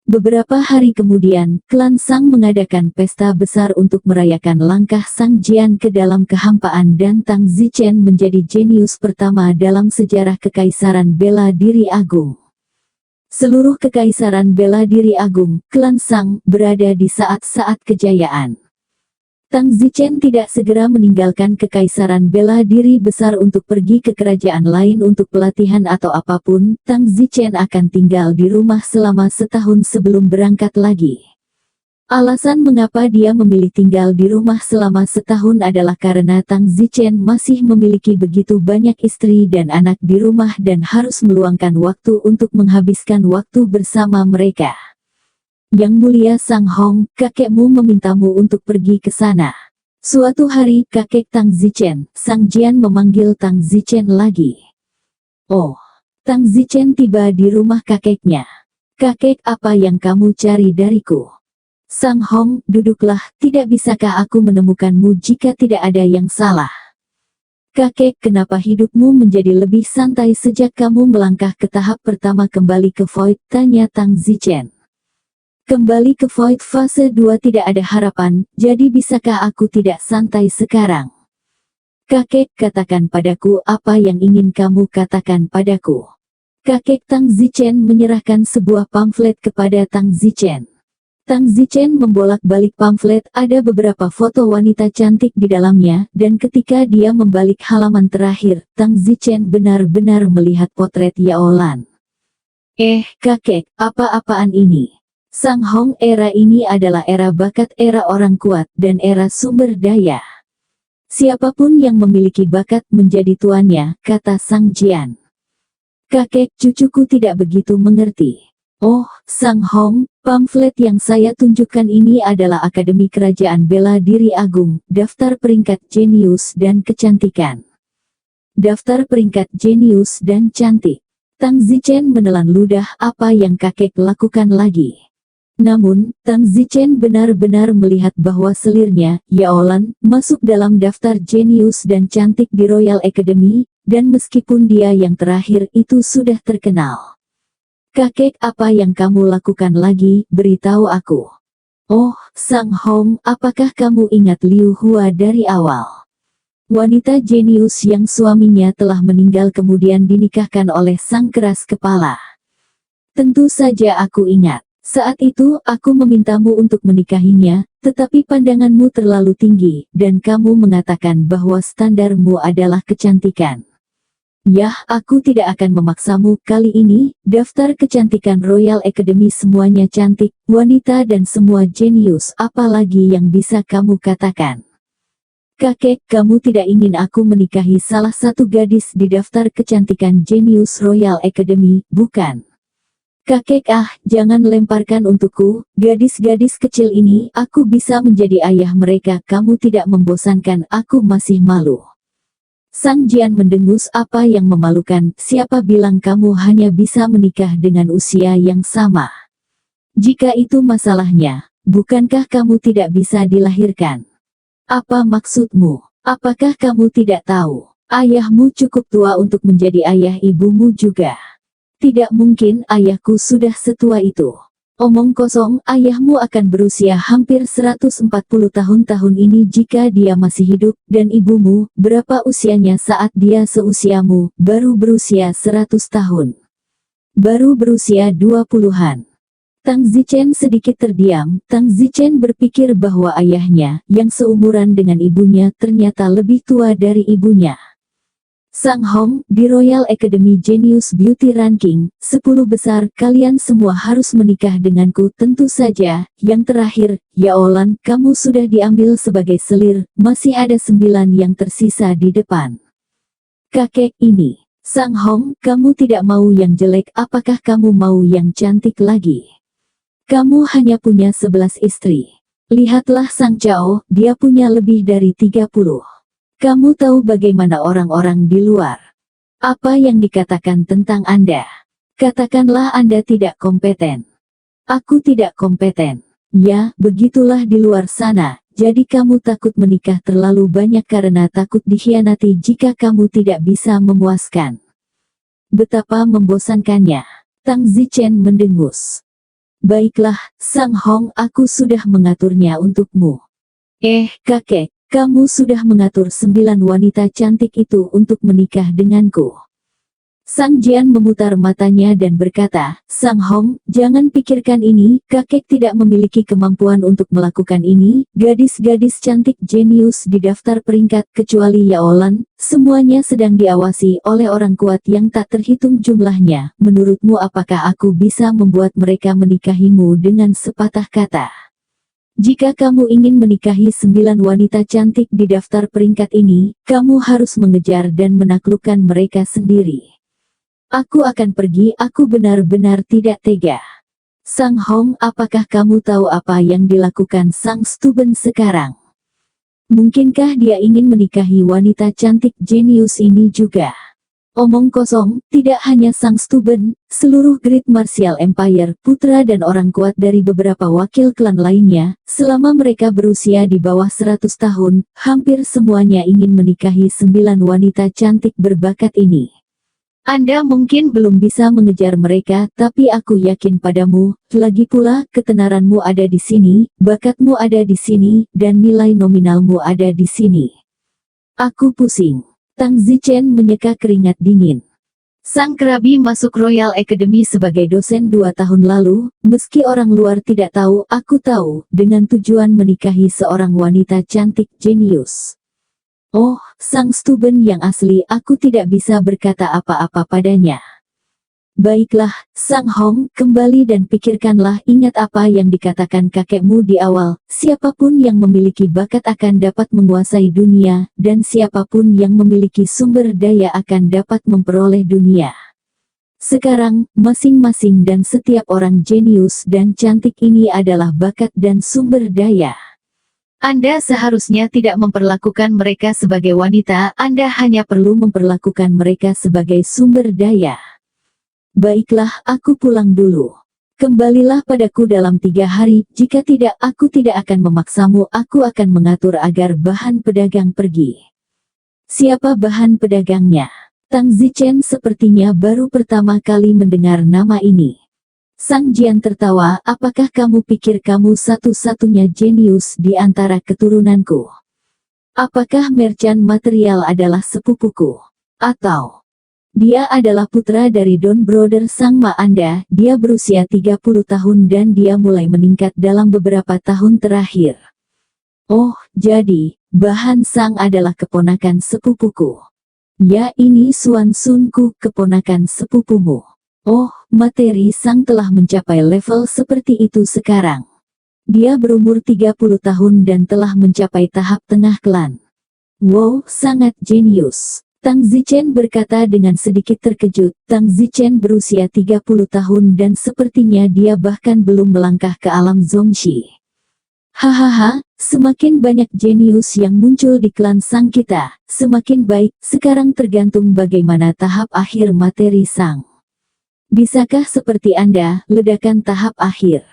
Beberapa hari kemudian, klan Sang mengadakan pesta besar untuk merayakan langkah Sang Jian ke dalam kehampaan dan Tang Zichen menjadi jenius pertama dalam sejarah Kekaisaran Bela Diri Agung. Seluruh kekaisaran bela diri agung, klan Sang, berada di saat-saat kejayaan. Tang Zichen tidak segera meninggalkan kekaisaran bela diri besar untuk pergi ke kerajaan lain untuk pelatihan atau apapun. Tang Zichen akan tinggal di rumah selama setahun sebelum berangkat lagi. Alasan mengapa dia memilih tinggal di rumah selama setahun adalah karena Tang Zichen masih memiliki begitu banyak istri dan anak di rumah dan harus meluangkan waktu untuk menghabiskan waktu bersama mereka. Yang Mulia Sang Hong, kakekmu memintamu untuk pergi ke sana. Suatu hari kakek Tang Zichen, Sang Jian memanggil Tang Zichen lagi. Oh, Tang Zichen tiba di rumah kakeknya. Kakek, apa yang kamu cari dariku? Sang Hong, duduklah, tidak bisakah aku menemukanmu jika tidak ada yang salah? Kakek, kenapa hidupmu menjadi lebih santai sejak kamu melangkah ke tahap pertama kembali ke Void? Tanya Tang Zichen. Kembali ke Void fase 2 tidak ada harapan, jadi bisakah aku tidak santai sekarang? Kakek, katakan padaku apa yang ingin kamu katakan padaku. Kakek Tang Zichen menyerahkan sebuah pamflet kepada Tang Zichen. Tang Zichen membolak-balik pamflet, ada beberapa foto wanita cantik di dalamnya, dan ketika dia membalik halaman terakhir, Tang Zichen benar-benar melihat potret Yao Lan. Kakek, apa-apaan ini? Sang Hong, era ini adalah era bakat, era orang kuat, dan era sumber daya. Siapapun yang memiliki bakat menjadi tuannya, kata Sang Jian. Kakek, cucuku tidak begitu mengerti. Oh, Sang Hong, pamflet yang saya tunjukkan ini adalah Akademi Kerajaan Bela Diri Agung, daftar peringkat jenius dan kecantikan. Daftar peringkat jenius dan cantik. Tang Zichen menelan ludah, apa yang kakek lakukan lagi? Namun, Tang Zichen benar-benar melihat bahwa selirnya, Yao Lan, masuk dalam daftar jenius dan cantik di Royal Academy, dan meskipun dia yang terakhir itu sudah terkenal. Kakek, apa yang kamu lakukan lagi, beritahu aku. Oh, Sang Hong, apakah kamu ingat Liu Hua dari awal? Wanita jenius yang suaminya telah meninggal kemudian dinikahkan oleh sang keras kepala. Tentu saja aku ingat. Saat itu, aku memintamu untuk menikahinya, tetapi pandanganmu terlalu tinggi, dan kamu mengatakan bahwa standarmu adalah kecantikan. Yah, aku tidak akan memaksamu. Kali ini, daftar kecantikan Royal Academy semuanya cantik, wanita dan semua jenius. Apalagi yang bisa kamu katakan? Kakek, kamu tidak ingin aku menikahi salah satu gadis di daftar kecantikan jenius Royal Academy, bukan? Kakek, jangan lemparkan untukku, gadis-gadis kecil ini, aku bisa menjadi ayah mereka. Kamu tidak membosankan, aku masih malu. Sang Jian mendengus, apa yang memalukan, siapa bilang kamu hanya bisa menikah dengan usia yang sama? Jika itu masalahnya, bukankah kamu tidak bisa dilahirkan? Apa maksudmu? Apakah kamu tidak tahu? Ayahmu cukup tua untuk menjadi ayah ibumu juga. Tidak mungkin, ayahku sudah setua itu. Omong kosong, ayahmu akan berusia hampir 140 tahun ini jika dia masih hidup, dan ibumu, berapa usianya saat dia seusiamu, baru berusia 100 tahun. Baru berusia 20-an. Tang Zichen sedikit terdiam. Tang Zichen berpikir bahwa ayahnya, yang seumuran dengan ibunya, ternyata lebih tua dari ibunya. Sang Hong, di Royal Academy Genius Beauty Ranking, 10 besar, kalian semua harus menikah denganku. Tentu saja, yang terakhir, Yao Lan, kamu sudah diambil sebagai selir, masih ada 9 yang tersisa di depan. Kakek ini, Sang Hong, kamu tidak mau yang jelek, apakah kamu mau yang cantik lagi? Kamu hanya punya 11 istri. Lihatlah Sang Chao, dia punya lebih dari 30. Kamu tahu bagaimana orang-orang di luar? Apa yang dikatakan tentang Anda? Katakanlah Anda tidak kompeten. Aku tidak kompeten. Ya, begitulah di luar sana. Jadi kamu takut menikah terlalu banyak karena takut dikhianati jika kamu tidak bisa memuaskan. Betapa membosankannya. Tang Zichen mendengus. Baiklah, Sang Hong, aku sudah mengaturnya untukmu. Kakek. Kamu sudah mengatur 9 wanita cantik itu untuk menikah denganku. Sang Jian memutar matanya dan berkata, Sang Hong, jangan pikirkan ini, kakek tidak memiliki kemampuan untuk melakukan ini, gadis-gadis cantik jenius di daftar peringkat kecuali Yaolan, semuanya sedang diawasi oleh orang kuat yang tak terhitung jumlahnya, menurutmu apakah aku bisa membuat mereka menikahimu dengan sepatah kata? Jika kamu ingin menikahi 9 wanita cantik di daftar peringkat ini, kamu harus mengejar dan menaklukkan mereka sendiri. Aku akan pergi, aku benar-benar tidak tega. Sang Hong, apakah kamu tahu apa yang dilakukan Sang Stubben sekarang? Mungkinkah dia ingin menikahi wanita cantik jenius ini juga? Omong kosong, tidak hanya Sang Stubben, seluruh Great Martial Empire, putra dan orang kuat dari beberapa wakil klan lainnya, selama mereka berusia di bawah 100 tahun, hampir semuanya ingin menikahi 9 wanita cantik berbakat ini. Anda mungkin belum bisa mengejar mereka, tapi aku yakin padamu, lagi pula ketenaranmu ada di sini, bakatmu ada di sini, dan nilai nominalmu ada di sini. Aku pusing. Tang Zichen menyeka keringat dingin. Sang kerabi masuk Royal Academy sebagai dosen 2 tahun lalu, meski orang luar tidak tahu, aku tahu, dengan tujuan menikahi seorang wanita cantik jenius. Oh, Sang Stubben yang asli, aku tidak bisa berkata apa-apa padanya. Baiklah, Sang Hong, kembali dan pikirkanlah, ingat apa yang dikatakan kakekmu di awal, siapapun yang memiliki bakat akan dapat menguasai dunia, dan siapapun yang memiliki sumber daya akan dapat memperoleh dunia. Sekarang, masing-masing dan setiap orang jenius dan cantik ini adalah bakat dan sumber daya. Anda seharusnya tidak memperlakukan mereka sebagai wanita, Anda hanya perlu memperlakukan mereka sebagai sumber daya. Baiklah, aku pulang dulu. Kembalilah padaku dalam 3 hari, jika tidak, aku tidak akan memaksamu, aku akan mengatur agar bahan pedagang pergi. Siapa bahan pedagangnya? Tang Zichen sepertinya baru pertama kali mendengar nama ini. Sang Jian tertawa, apakah kamu pikir kamu satu-satunya jenius di antara keturunanku? Apakah merchant material adalah sepupuku? Atau dia adalah putra dari Don Brother Sang Ma Anda, dia berusia 30 tahun dan dia mulai meningkat dalam beberapa tahun terakhir. Oh, jadi, Bahan Sang adalah keponakan sepupuku. Ya, ini Suan Sunku, keponakan sepupumu. Oh, materi Sang telah mencapai level seperti itu sekarang. Dia berumur 30 tahun dan telah mencapai tahap tengah klan. Wow, sangat jenius. Tang Zichen berkata dengan sedikit terkejut. Tang Zichen berusia 30 tahun dan sepertinya dia bahkan belum melangkah ke alam Zongxi. Hahaha, semakin banyak jenius yang muncul di klan Sang kita, semakin baik. Sekarang tergantung bagaimana tahap akhir materi Sang. Bisakah seperti Anda, ledakan tahap akhir?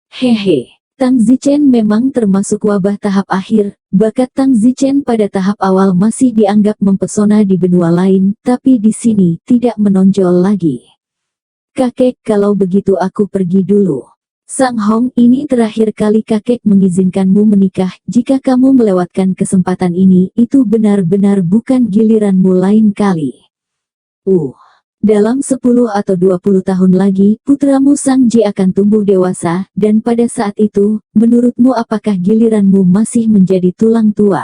Hehe, Tang Zichen memang termasuk wabah tahap akhir. Bakat Tang Zichen pada tahap awal masih dianggap mempesona di benua lain, tapi di sini tidak menonjol lagi. Kakek, kalau begitu aku pergi dulu. Sang Hong, ini terakhir kali kakek mengizinkanmu menikah. Jika kamu melewatkan kesempatan ini, itu benar-benar bukan giliranmu lain kali. Dalam 10 atau 20 tahun lagi, putramu Sang Ji akan tumbuh dewasa, dan pada saat itu, menurutmu apakah giliranmu masih menjadi tulang tua?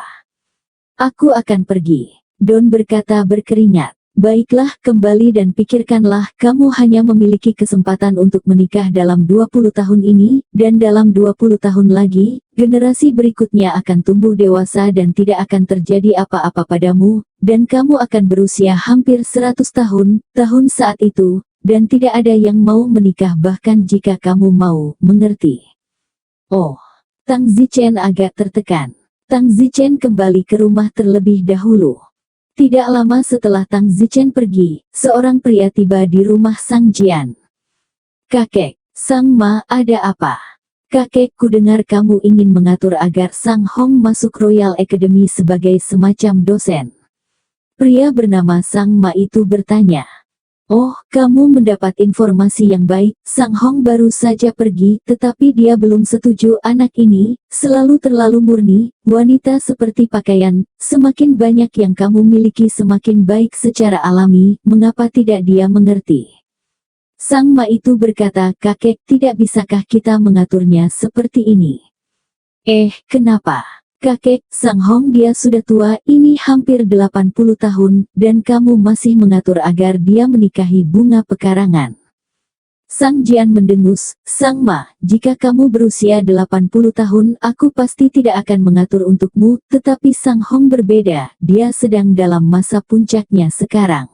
Aku akan pergi. Don berkata berkeringat. Baiklah, kembali dan pikirkanlah, kamu hanya memiliki kesempatan untuk menikah dalam 20 tahun ini, dan dalam 20 tahun lagi, generasi berikutnya akan tumbuh dewasa dan tidak akan terjadi apa-apa padamu, dan kamu akan berusia hampir 100 tahun saat itu, dan tidak ada yang mau menikah bahkan jika kamu mau, mengerti? Oh, Tang Zichen agak tertekan. Tang Zichen kembali ke rumah terlebih dahulu. Tidak lama setelah Tang Zichen pergi, seorang pria tiba di rumah Sang Jian. Kakek, Sang Ma, ada apa? Kakek, ku dengar kamu ingin mengatur agar Sang Hong masuk Royal Academy sebagai semacam dosen. Pria bernama Sang Ma itu bertanya. Oh, kamu mendapat informasi yang baik. Sang Hong baru saja pergi, tetapi dia belum setuju. Anak ini selalu terlalu murni. Wanita seperti pakaian, semakin banyak yang kamu miliki semakin baik secara alami. Mengapa tidak dia mengerti? Sang Ma itu berkata, kakek, tidak bisakah kita mengaturnya seperti ini? Kenapa? Kakek, Sang Hong dia sudah tua, ini hampir 80 tahun, dan kamu masih mengatur agar dia menikahi bunga pekarangan. Sang Jian mendengus, Sang Ma, jika kamu berusia 80 tahun, aku pasti tidak akan mengatur untukmu, tetapi Sang Hong berbeda, dia sedang dalam masa puncaknya sekarang.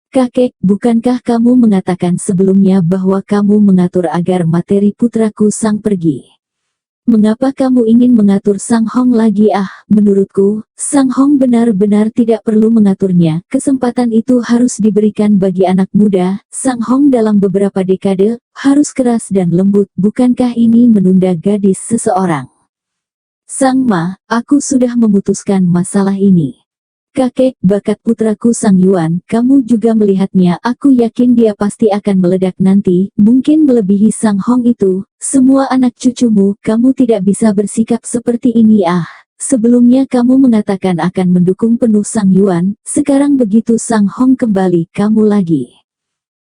Kakek, bukankah kamu mengatakan sebelumnya bahwa kamu mengatur agar materi putraku Sang pergi? Mengapa kamu ingin mengatur Sang Hong lagi? Menurutku, Sang Hong benar-benar tidak perlu mengaturnya. Kesempatan itu harus diberikan bagi anak muda. Sang Hong dalam beberapa dekade, harus keras dan lembut. Bukankah ini menunda gadis seseorang? Sang Ma, aku sudah memutuskan masalah ini. Kakek, bakat putraku Sang Yuan, kamu juga melihatnya, aku yakin dia pasti akan meledak nanti, mungkin melebihi Sang Hong itu. Semua anak cucumu, kamu tidak bisa bersikap seperti ini. Sebelumnya kamu mengatakan akan mendukung penuh Sang Yuan, sekarang begitu Sang Hong kembali, kamu lagi.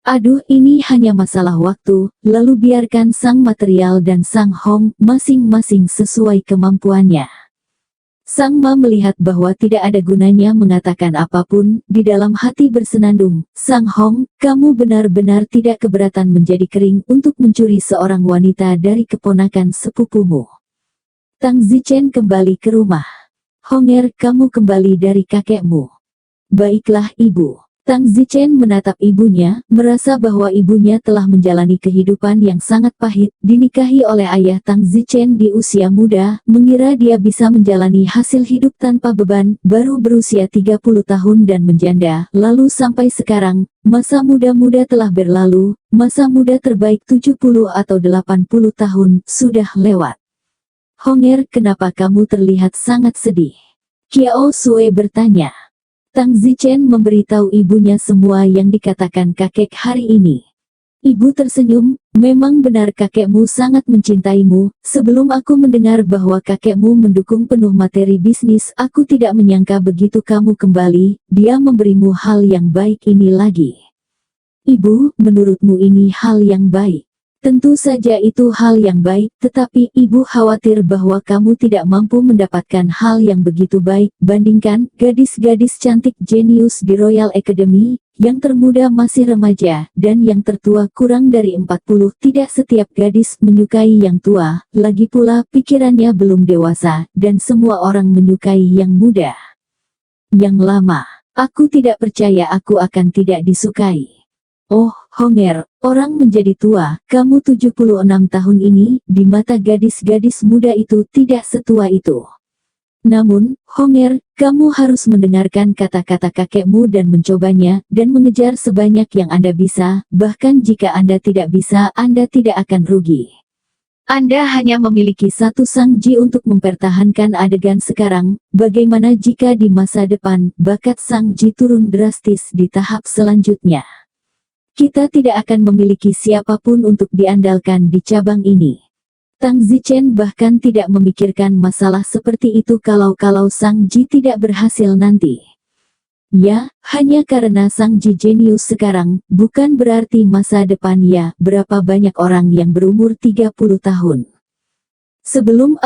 Aduh, ini hanya masalah waktu, lalu biarkan Sang Material dan Sang Hong, masing-masing sesuai kemampuannya. Sang Ma melihat bahwa tidak ada gunanya mengatakan apapun, di dalam hati bersenandung, Sang Hong, kamu benar-benar tidak keberatan menjadi kering untuk mencuri seorang wanita dari keponakan sepupumu. Tang Zichen kembali ke rumah. Honger, kamu kembali dari kakekmu. Baiklah ibu. Tang Zichen menatap ibunya, merasa bahwa ibunya telah menjalani kehidupan yang sangat pahit, dinikahi oleh ayah Tang Zichen di usia muda, mengira dia bisa menjalani hasil hidup tanpa beban, baru berusia 30 tahun dan menjanda, lalu sampai sekarang, masa muda-muda telah berlalu, masa muda terbaik 70 atau 80 tahun, sudah lewat. Honger, kenapa kamu terlihat sangat sedih? Kiao Sue bertanya. Tang Zichen memberitahu ibunya semua yang dikatakan kakek hari ini. Ibu tersenyum, memang benar kakekmu sangat mencintaimu. Sebelum aku mendengar bahwa kakekmu mendukung penuh materi bisnis, aku tidak menyangka begitu kamu kembali, dia memberimu hal yang baik ini lagi. Ibu, menurutmu ini hal yang baik? Tentu saja itu hal yang baik, tetapi ibu khawatir bahwa kamu tidak mampu mendapatkan hal yang begitu baik. Bandingkan, gadis-gadis cantik jenius di Royal Academy, yang termuda masih remaja, dan yang tertua kurang dari 40. Tidak setiap gadis menyukai yang tua, lagi pula pikirannya belum dewasa, dan semua orang menyukai yang muda. Yang lama, aku tidak percaya aku akan tidak disukai. Oh, Honger, orang menjadi tua, kamu 76 tahun ini, di mata gadis-gadis muda itu tidak setua itu. Namun, Honger, kamu harus mendengarkan kata-kata kakekmu dan mencobanya, dan mengejar sebanyak yang Anda bisa, bahkan jika Anda tidak bisa, Anda tidak akan rugi. Anda hanya memiliki satu Sang Ji untuk mempertahankan adegan sekarang, bagaimana jika di masa depan, bakat Sang Ji turun drastis di tahap selanjutnya? Kita tidak akan memiliki siapapun untuk diandalkan di cabang ini. Tang Zichen bahkan tidak memikirkan masalah seperti itu kalau Sang Ji tidak berhasil nanti. Ya, hanya karena Sang Ji jenius sekarang, bukan berarti masa depan ya. Berapa banyak orang yang berumur 30 tahun. Sebelum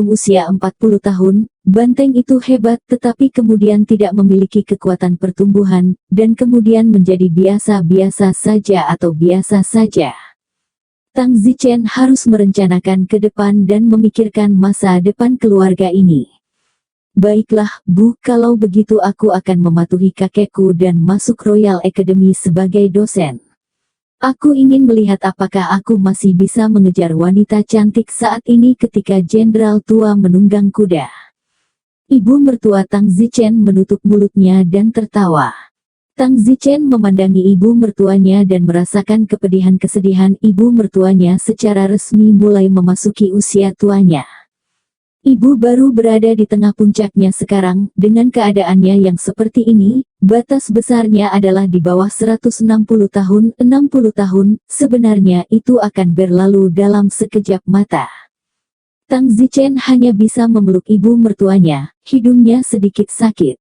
usia 40 tahun, banteng itu hebat tetapi kemudian tidak memiliki kekuatan pertumbuhan, dan kemudian menjadi biasa-biasa saja atau biasa saja. Tang Zichen harus merencanakan ke depan dan memikirkan masa depan keluarga ini. Baiklah, Bu, kalau begitu aku akan mematuhi kakekku dan masuk Royal Academy sebagai dosen. Aku ingin melihat apakah aku masih bisa mengejar wanita cantik saat ini ketika jenderal tua menunggang kuda. Ibu mertua Tang Zichen menutup mulutnya dan tertawa. Tang Zichen memandangi ibu mertuanya dan merasakan kesedihan ibu mertuanya secara resmi mulai memasuki usia tuanya. Ibu baru berada di tengah puncaknya sekarang, dengan keadaannya yang seperti ini, batas besarnya adalah di bawah 160 tahun, 60 tahun, sebenarnya itu akan berlalu dalam sekejap mata. Tang Zichen hanya bisa memeluk ibu mertuanya, hidungnya sedikit sakit.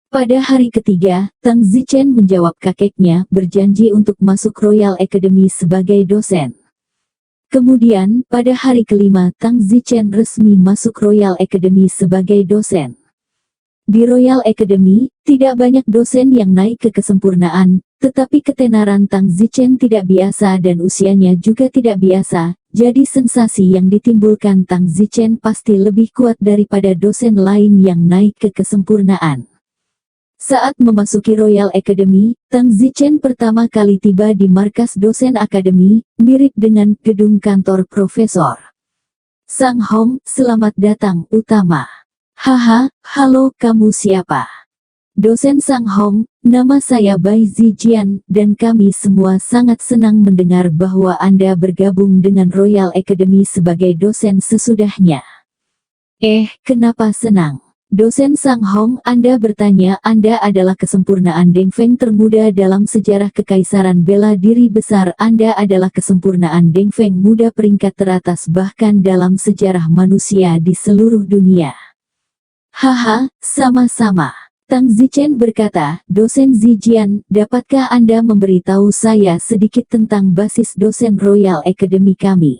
Pada hari ketiga, Tang Zichen menjawab kakeknya, berjanji untuk masuk Royal Academy sebagai dosen. Kemudian, pada hari kelima Tang Zichen resmi masuk Royal Academy sebagai dosen. Di Royal Academy, tidak banyak dosen yang naik ke kesempurnaan, tetapi ketenaran Tang Zichen tidak biasa dan usianya juga tidak biasa, jadi sensasi yang ditimbulkan Tang Zichen pasti lebih kuat daripada dosen lain yang naik ke kesempurnaan. Saat memasuki Royal Academy, Tang Zichen pertama kali tiba di markas dosen akademi, mirip dengan gedung kantor profesor. Sang Hong, selamat datang utama. Haha, halo, kamu siapa? Dosen Sang Hong, nama saya Bai Zijian, dan kami semua sangat senang mendengar bahwa Anda bergabung dengan Royal Academy sebagai dosen sesudahnya. Kenapa senang? Dosen Sang Hong, Anda bertanya, Anda adalah kesempurnaan Dengfeng termuda dalam sejarah kekaisaran bela diri besar. Anda adalah kesempurnaan Dengfeng muda peringkat teratas bahkan dalam sejarah manusia di seluruh dunia. Haha, sama-sama. Tang Zichen berkata, Dosen Zijian, dapatkah Anda memberitahu saya sedikit tentang basis dosen Royal Academy kami?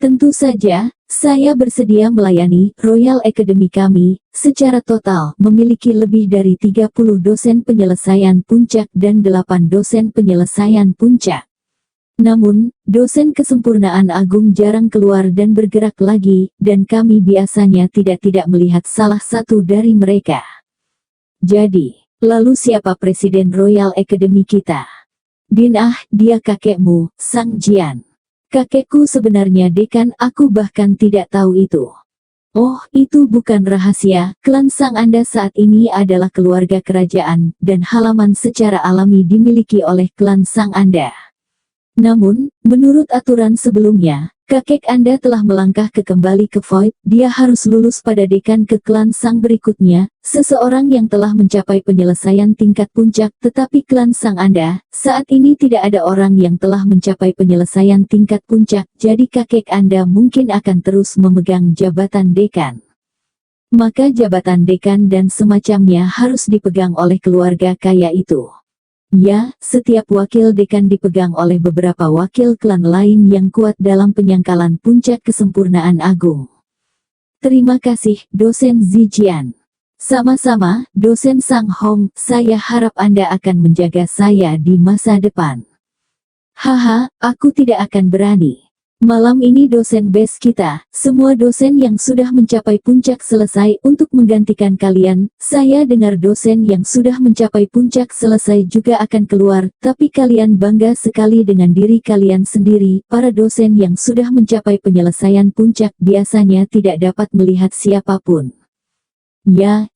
Tentu saja, saya bersedia melayani. Royal Academy kami, secara total, memiliki lebih dari 30 dosen penyelesaian puncak dan 8 dosen penyelesaian puncak. Namun, dosen kesempurnaan agung jarang keluar dan bergerak lagi, dan kami biasanya tidak melihat salah satu dari mereka. Jadi, lalu siapa Presiden Royal Academy kita? Dia kakekmu, Sang Jian. Kakekku sebenarnya dekan, aku bahkan tidak tahu itu. Oh, itu bukan rahasia, klan Sang Anda saat ini adalah keluarga kerajaan, dan halaman secara alami dimiliki oleh klan Sang Anda. Namun, menurut aturan sebelumnya, kakek Anda telah melangkah kembali ke Void, dia harus lulus pada dekan ke klan Sang berikutnya, seseorang yang telah mencapai penyelesaian tingkat puncak, tetapi klan Sang Anda, saat ini tidak ada orang yang telah mencapai penyelesaian tingkat puncak, jadi kakek Anda mungkin akan terus memegang jabatan dekan. Maka jabatan dekan dan semacamnya harus dipegang oleh keluarga kaya itu. Ya, setiap wakil dekan dipegang oleh beberapa wakil klan lain yang kuat dalam penyangkalan puncak kesempurnaan agung. Terima kasih, Dosen Zijian. Sama-sama, Dosen Sang Hong, saya harap Anda akan menjaga saya di masa depan. Haha, aku tidak akan berani. Malam ini dosen base kita, semua dosen yang sudah mencapai puncak selesai untuk menggantikan kalian. Saya dengar dosen yang sudah mencapai puncak selesai juga akan keluar, tapi kalian bangga sekali dengan diri kalian sendiri. Para dosen yang sudah mencapai penyelesaian puncak biasanya tidak dapat melihat siapapun. Ya,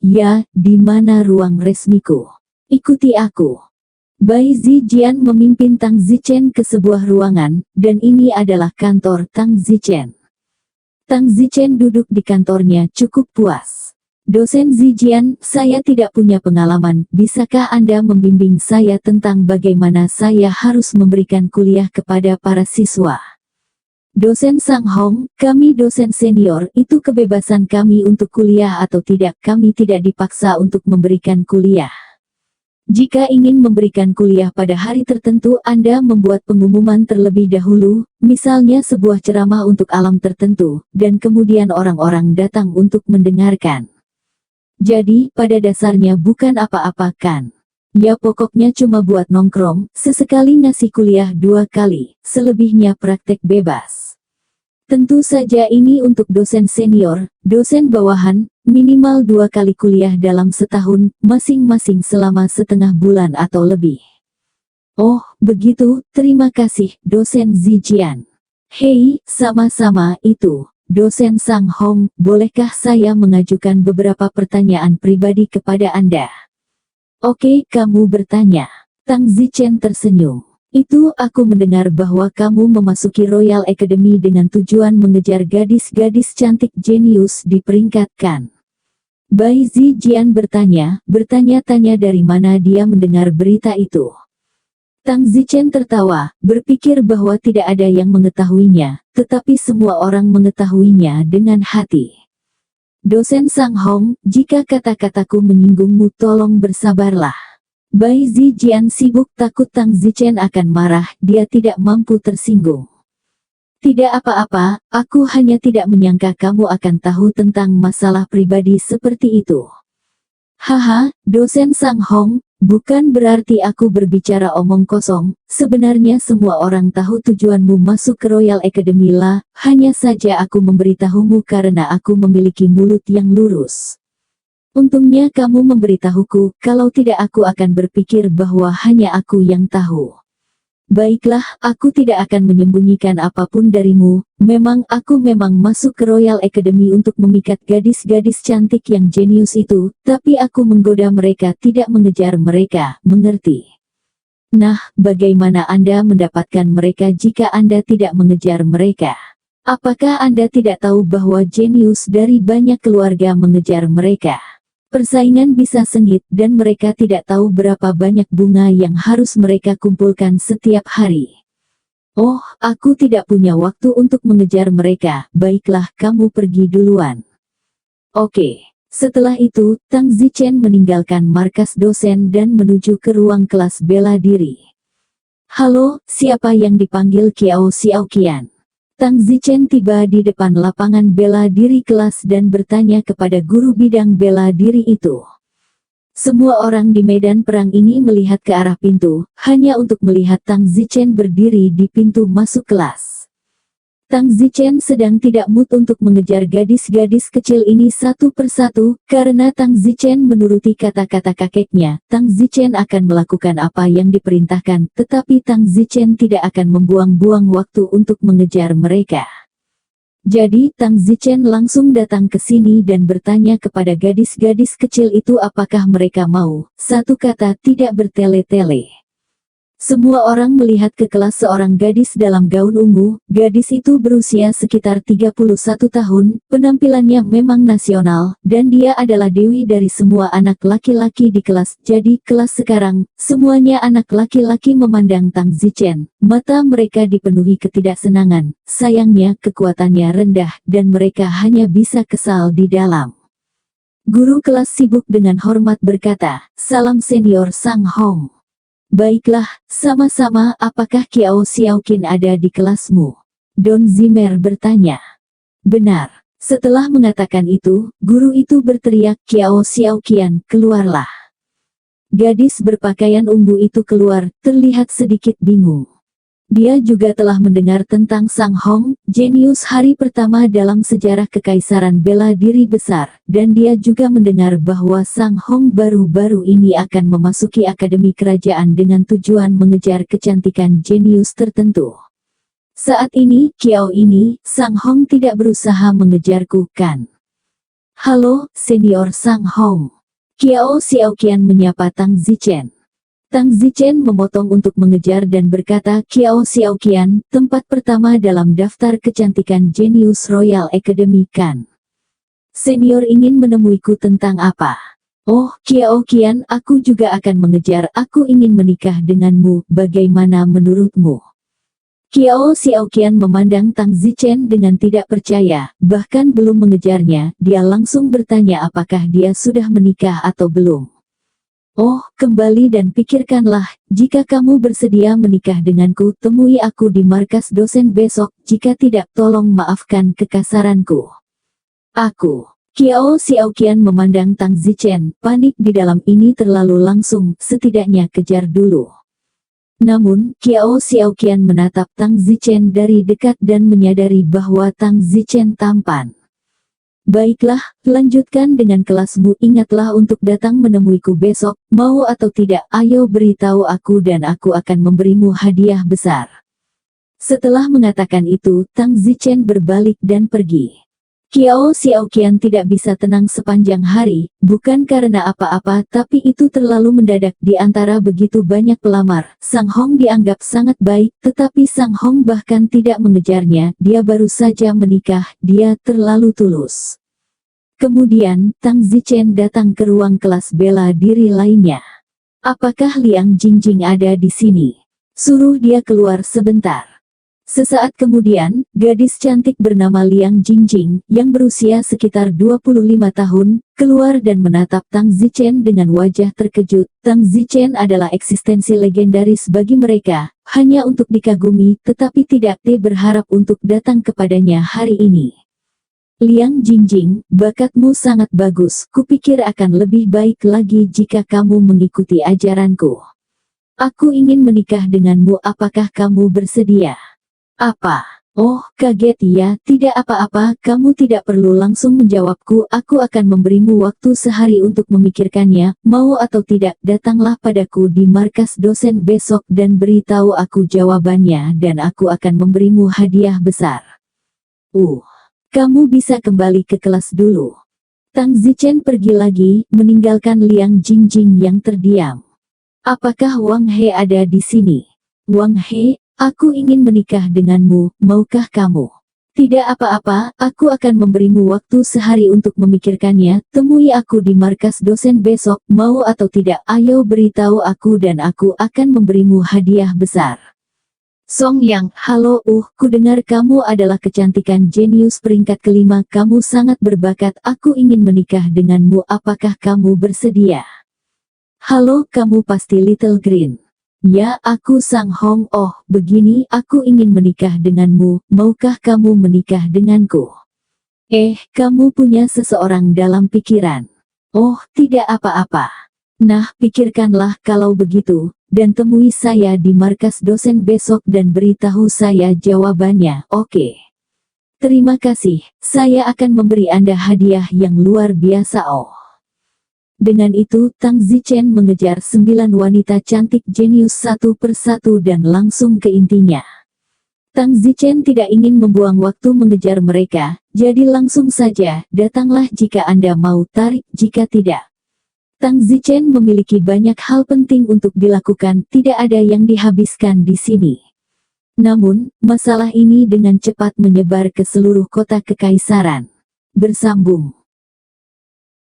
di mana ruang resmiku? Ikuti aku. Bai Zijian memimpin Tang Zichen ke sebuah ruangan, dan ini adalah kantor Tang Zichen. Tang Zichen duduk di kantornya cukup puas. Dosen Zijian, saya tidak punya pengalaman, bisakah Anda membimbing saya tentang bagaimana saya harus memberikan kuliah kepada para siswa? Dosen Sang Hong, kami dosen senior, itu kebebasan kami untuk kuliah atau tidak, kami tidak dipaksa untuk memberikan kuliah. Jika ingin memberikan kuliah pada hari tertentu, Anda membuat pengumuman terlebih dahulu, misalnya sebuah ceramah untuk alam tertentu, dan kemudian orang-orang datang untuk mendengarkan. Jadi, pada dasarnya bukan apa-apa kan? Ya pokoknya cuma buat nongkrong, sesekali ngasih kuliah 2 kali, selebihnya praktek bebas. Tentu saja ini untuk dosen senior, dosen bawahan, minimal 2 kali kuliah dalam setahun, masing-masing selama setengah bulan atau lebih. Oh, begitu, terima kasih, Dosen Zijian. Hei, sama-sama itu, Dosen Sang Hong, bolehkah saya mengajukan beberapa pertanyaan pribadi kepada Anda? Oke, kamu bertanya. Tang Zichen tersenyum. Itu aku mendengar bahwa kamu memasuki Royal Academy dengan tujuan mengejar gadis-gadis cantik jenius diperingkatkan. Bai Zijian bertanya-tanya dari mana dia mendengar berita itu. Tang Zichen tertawa, berpikir bahwa tidak ada yang mengetahuinya, tetapi semua orang mengetahuinya dengan hati. Dosen Sang Hong, jika kata-kataku menyinggungmu tolong bersabarlah. Bai Zijian sibuk takut Tang Zichen akan marah, dia tidak mampu tersinggung. Tidak apa-apa, aku hanya tidak menyangka kamu akan tahu tentang masalah pribadi seperti itu. Haha, dosen Sang Hong, bukan berarti aku berbicara omong kosong, sebenarnya semua orang tahu tujuanmu masuk ke Royal Academy lah, hanya saja aku memberitahumu karena aku memiliki mulut yang lurus. Untungnya kamu memberitahuku, kalau tidak aku akan berpikir bahwa hanya aku yang tahu. Baiklah, aku tidak akan menyembunyikan apapun darimu, memang masuk ke Royal Academy untuk memikat gadis-gadis cantik yang jenius itu, tapi aku menggoda mereka tidak mengejar mereka, mengerti? Nah, bagaimana Anda mendapatkan mereka jika Anda tidak mengejar mereka? Apakah Anda tidak tahu bahwa jenius dari banyak keluarga mengejar mereka? Persaingan bisa sengit dan mereka tidak tahu berapa banyak bunga yang harus mereka kumpulkan setiap hari. Oh, aku tidak punya waktu untuk mengejar mereka, baiklah kamu pergi duluan. Oke. Setelah itu, Tang Zichen meninggalkan markas dosen dan menuju ke ruang kelas bela diri. Halo, siapa yang dipanggil Kiao Xiaoqian? Tang Zichen tiba di depan lapangan bela diri kelas dan bertanya kepada guru bidang bela diri itu. Semua orang di medan perang ini melihat ke arah pintu, hanya untuk melihat Tang Zichen berdiri di pintu masuk kelas. Tang Zichen sedang tidak mood untuk mengejar gadis-gadis kecil ini satu persatu, karena Tang Zichen menuruti kata-kata kakeknya, Tang Zichen akan melakukan apa yang diperintahkan, tetapi Tang Zichen tidak akan membuang-buang waktu untuk mengejar mereka. Jadi Tang Zichen langsung datang ke sini dan bertanya kepada gadis-gadis kecil itu apakah mereka mau, satu kata tidak bertele-tele. Semua orang melihat ke kelas seorang gadis dalam gaun ungu, gadis itu berusia sekitar 31 tahun, penampilannya memang nasional, dan dia adalah dewi dari semua anak laki-laki di kelas. Jadi kelas sekarang, semuanya anak laki-laki memandang Tang Zichen, mata mereka dipenuhi ketidaksenangan, sayangnya kekuatannya rendah, dan mereka hanya bisa kesal di dalam. Guru kelas sibuk dengan hormat berkata, "Salam senior Sang Hong." Baiklah, sama-sama, apakah Kiao Xiaoqian ada di kelasmu? Don Zimer bertanya. Benar. Setelah mengatakan itu, guru itu berteriak, Kiao Xiaoqian, keluarlah. Gadis berpakaian ungu itu keluar, terlihat sedikit bingung. Dia juga telah mendengar tentang Sang Hong, jenius hari pertama dalam sejarah kekaisaran bela diri besar, dan dia juga mendengar bahwa Sang Hong baru-baru ini akan memasuki akademi kerajaan dengan tujuan mengejar kecantikan jenius tertentu. Saat ini, Sang Hong tidak berusaha mengejarku, kan? Halo, senior Sang Hong. Kiao Xiaoqian menyapa Tang Zichen. Tang Zichen memotong untuk mengejar dan berkata, Kiao Xiaoqian, tempat pertama dalam daftar kecantikan jenius Royal Academy kan? Senior ingin menemuiku tentang apa? Oh, Kiao Qian, aku juga akan mengejar, aku ingin menikah denganmu, bagaimana menurutmu? Kiao Xiaoqian memandang Tang Zichen dengan tidak percaya, bahkan belum mengejarnya, dia langsung bertanya apakah dia sudah menikah atau belum. Oh, kembali dan pikirkanlah, jika kamu bersedia menikah denganku, temui aku di markas dosen besok, jika tidak tolong maafkan kekasaranku. Aku. Kiao Xiaoqian memandang Tang Zichen, panik di dalam ini terlalu langsung, setidaknya kejar dulu. Namun, Kiao Xiaoqian menatap Tang Zichen dari dekat dan menyadari bahwa Tang Zichen tampan. Baiklah, lanjutkan dengan kelasmu, ingatlah untuk datang menemuiku besok, mau atau tidak, ayo beritahu aku dan aku akan memberimu hadiah besar. Setelah mengatakan itu, Tang Zichen berbalik dan pergi. Kiao Xiaoqian tidak bisa tenang sepanjang hari, bukan karena apa-apa tapi itu terlalu mendadak di antara begitu banyak pelamar. Sang Hong dianggap sangat baik, tetapi Sang Hong bahkan tidak mengejarnya, dia baru saja menikah, dia terlalu tulus. Kemudian, Tang Zichen datang ke ruang kelas bela diri lainnya. Apakah Liang Jingjing ada di sini? Suruh dia keluar sebentar. Sesaat kemudian, gadis cantik bernama Liang Jingjing, yang berusia sekitar 25 tahun, keluar dan menatap Tang Zichen dengan wajah terkejut. Tang Zichen adalah eksistensi legendaris bagi mereka, hanya untuk dikagumi, tetapi tidak berharap untuk datang kepadanya hari ini. Liang Jingjing, bakatmu sangat bagus, kupikir akan lebih baik lagi jika kamu mengikuti ajaranku. Aku ingin menikah denganmu, apakah kamu bersedia? Apa? Oh, kaget ya, tidak apa-apa, kamu tidak perlu langsung menjawabku, aku akan memberimu waktu sehari untuk memikirkannya, mau atau tidak, datanglah padaku di markas dosen besok dan beritahu aku jawabannya dan aku akan memberimu hadiah besar. Kamu bisa kembali ke kelas dulu. Tang Zichen pergi lagi, meninggalkan Liang Jingjing yang terdiam. Apakah Wang He ada di sini? Wang He, aku ingin menikah denganmu, maukah kamu? Tidak apa-apa, aku akan memberimu waktu sehari untuk memikirkannya, temui aku di markas dosen besok, mau atau tidak, ayo beritahu aku dan aku akan memberimu hadiah besar. Song Yang, halo, kudengar kamu adalah kecantikan jenius peringkat kelima, kamu sangat berbakat, aku ingin menikah denganmu, apakah kamu bersedia? Halo, kamu pasti Little Green. Ya, aku Sang Hong. Oh, begini, aku ingin menikah denganmu, maukah kamu menikah denganku? Kamu punya seseorang dalam pikiran. Oh, tidak apa-apa. Nah, pikirkanlah kalau begitu, dan temui saya di markas dosen besok dan beritahu saya jawabannya, oke? Terima kasih, saya akan memberi Anda hadiah yang luar biasa. Dengan itu, Tang Zichen mengejar 9 wanita cantik jenius satu persatu dan langsung ke intinya. Tang Zichen tidak ingin membuang waktu mengejar mereka, jadi langsung saja, datanglah jika Anda mau, tarik jika tidak. Tang Zichen memiliki banyak hal penting untuk dilakukan, tidak ada yang dihabiskan di sini. Namun, masalah ini dengan cepat menyebar ke seluruh kota kekaisaran. Bersambung.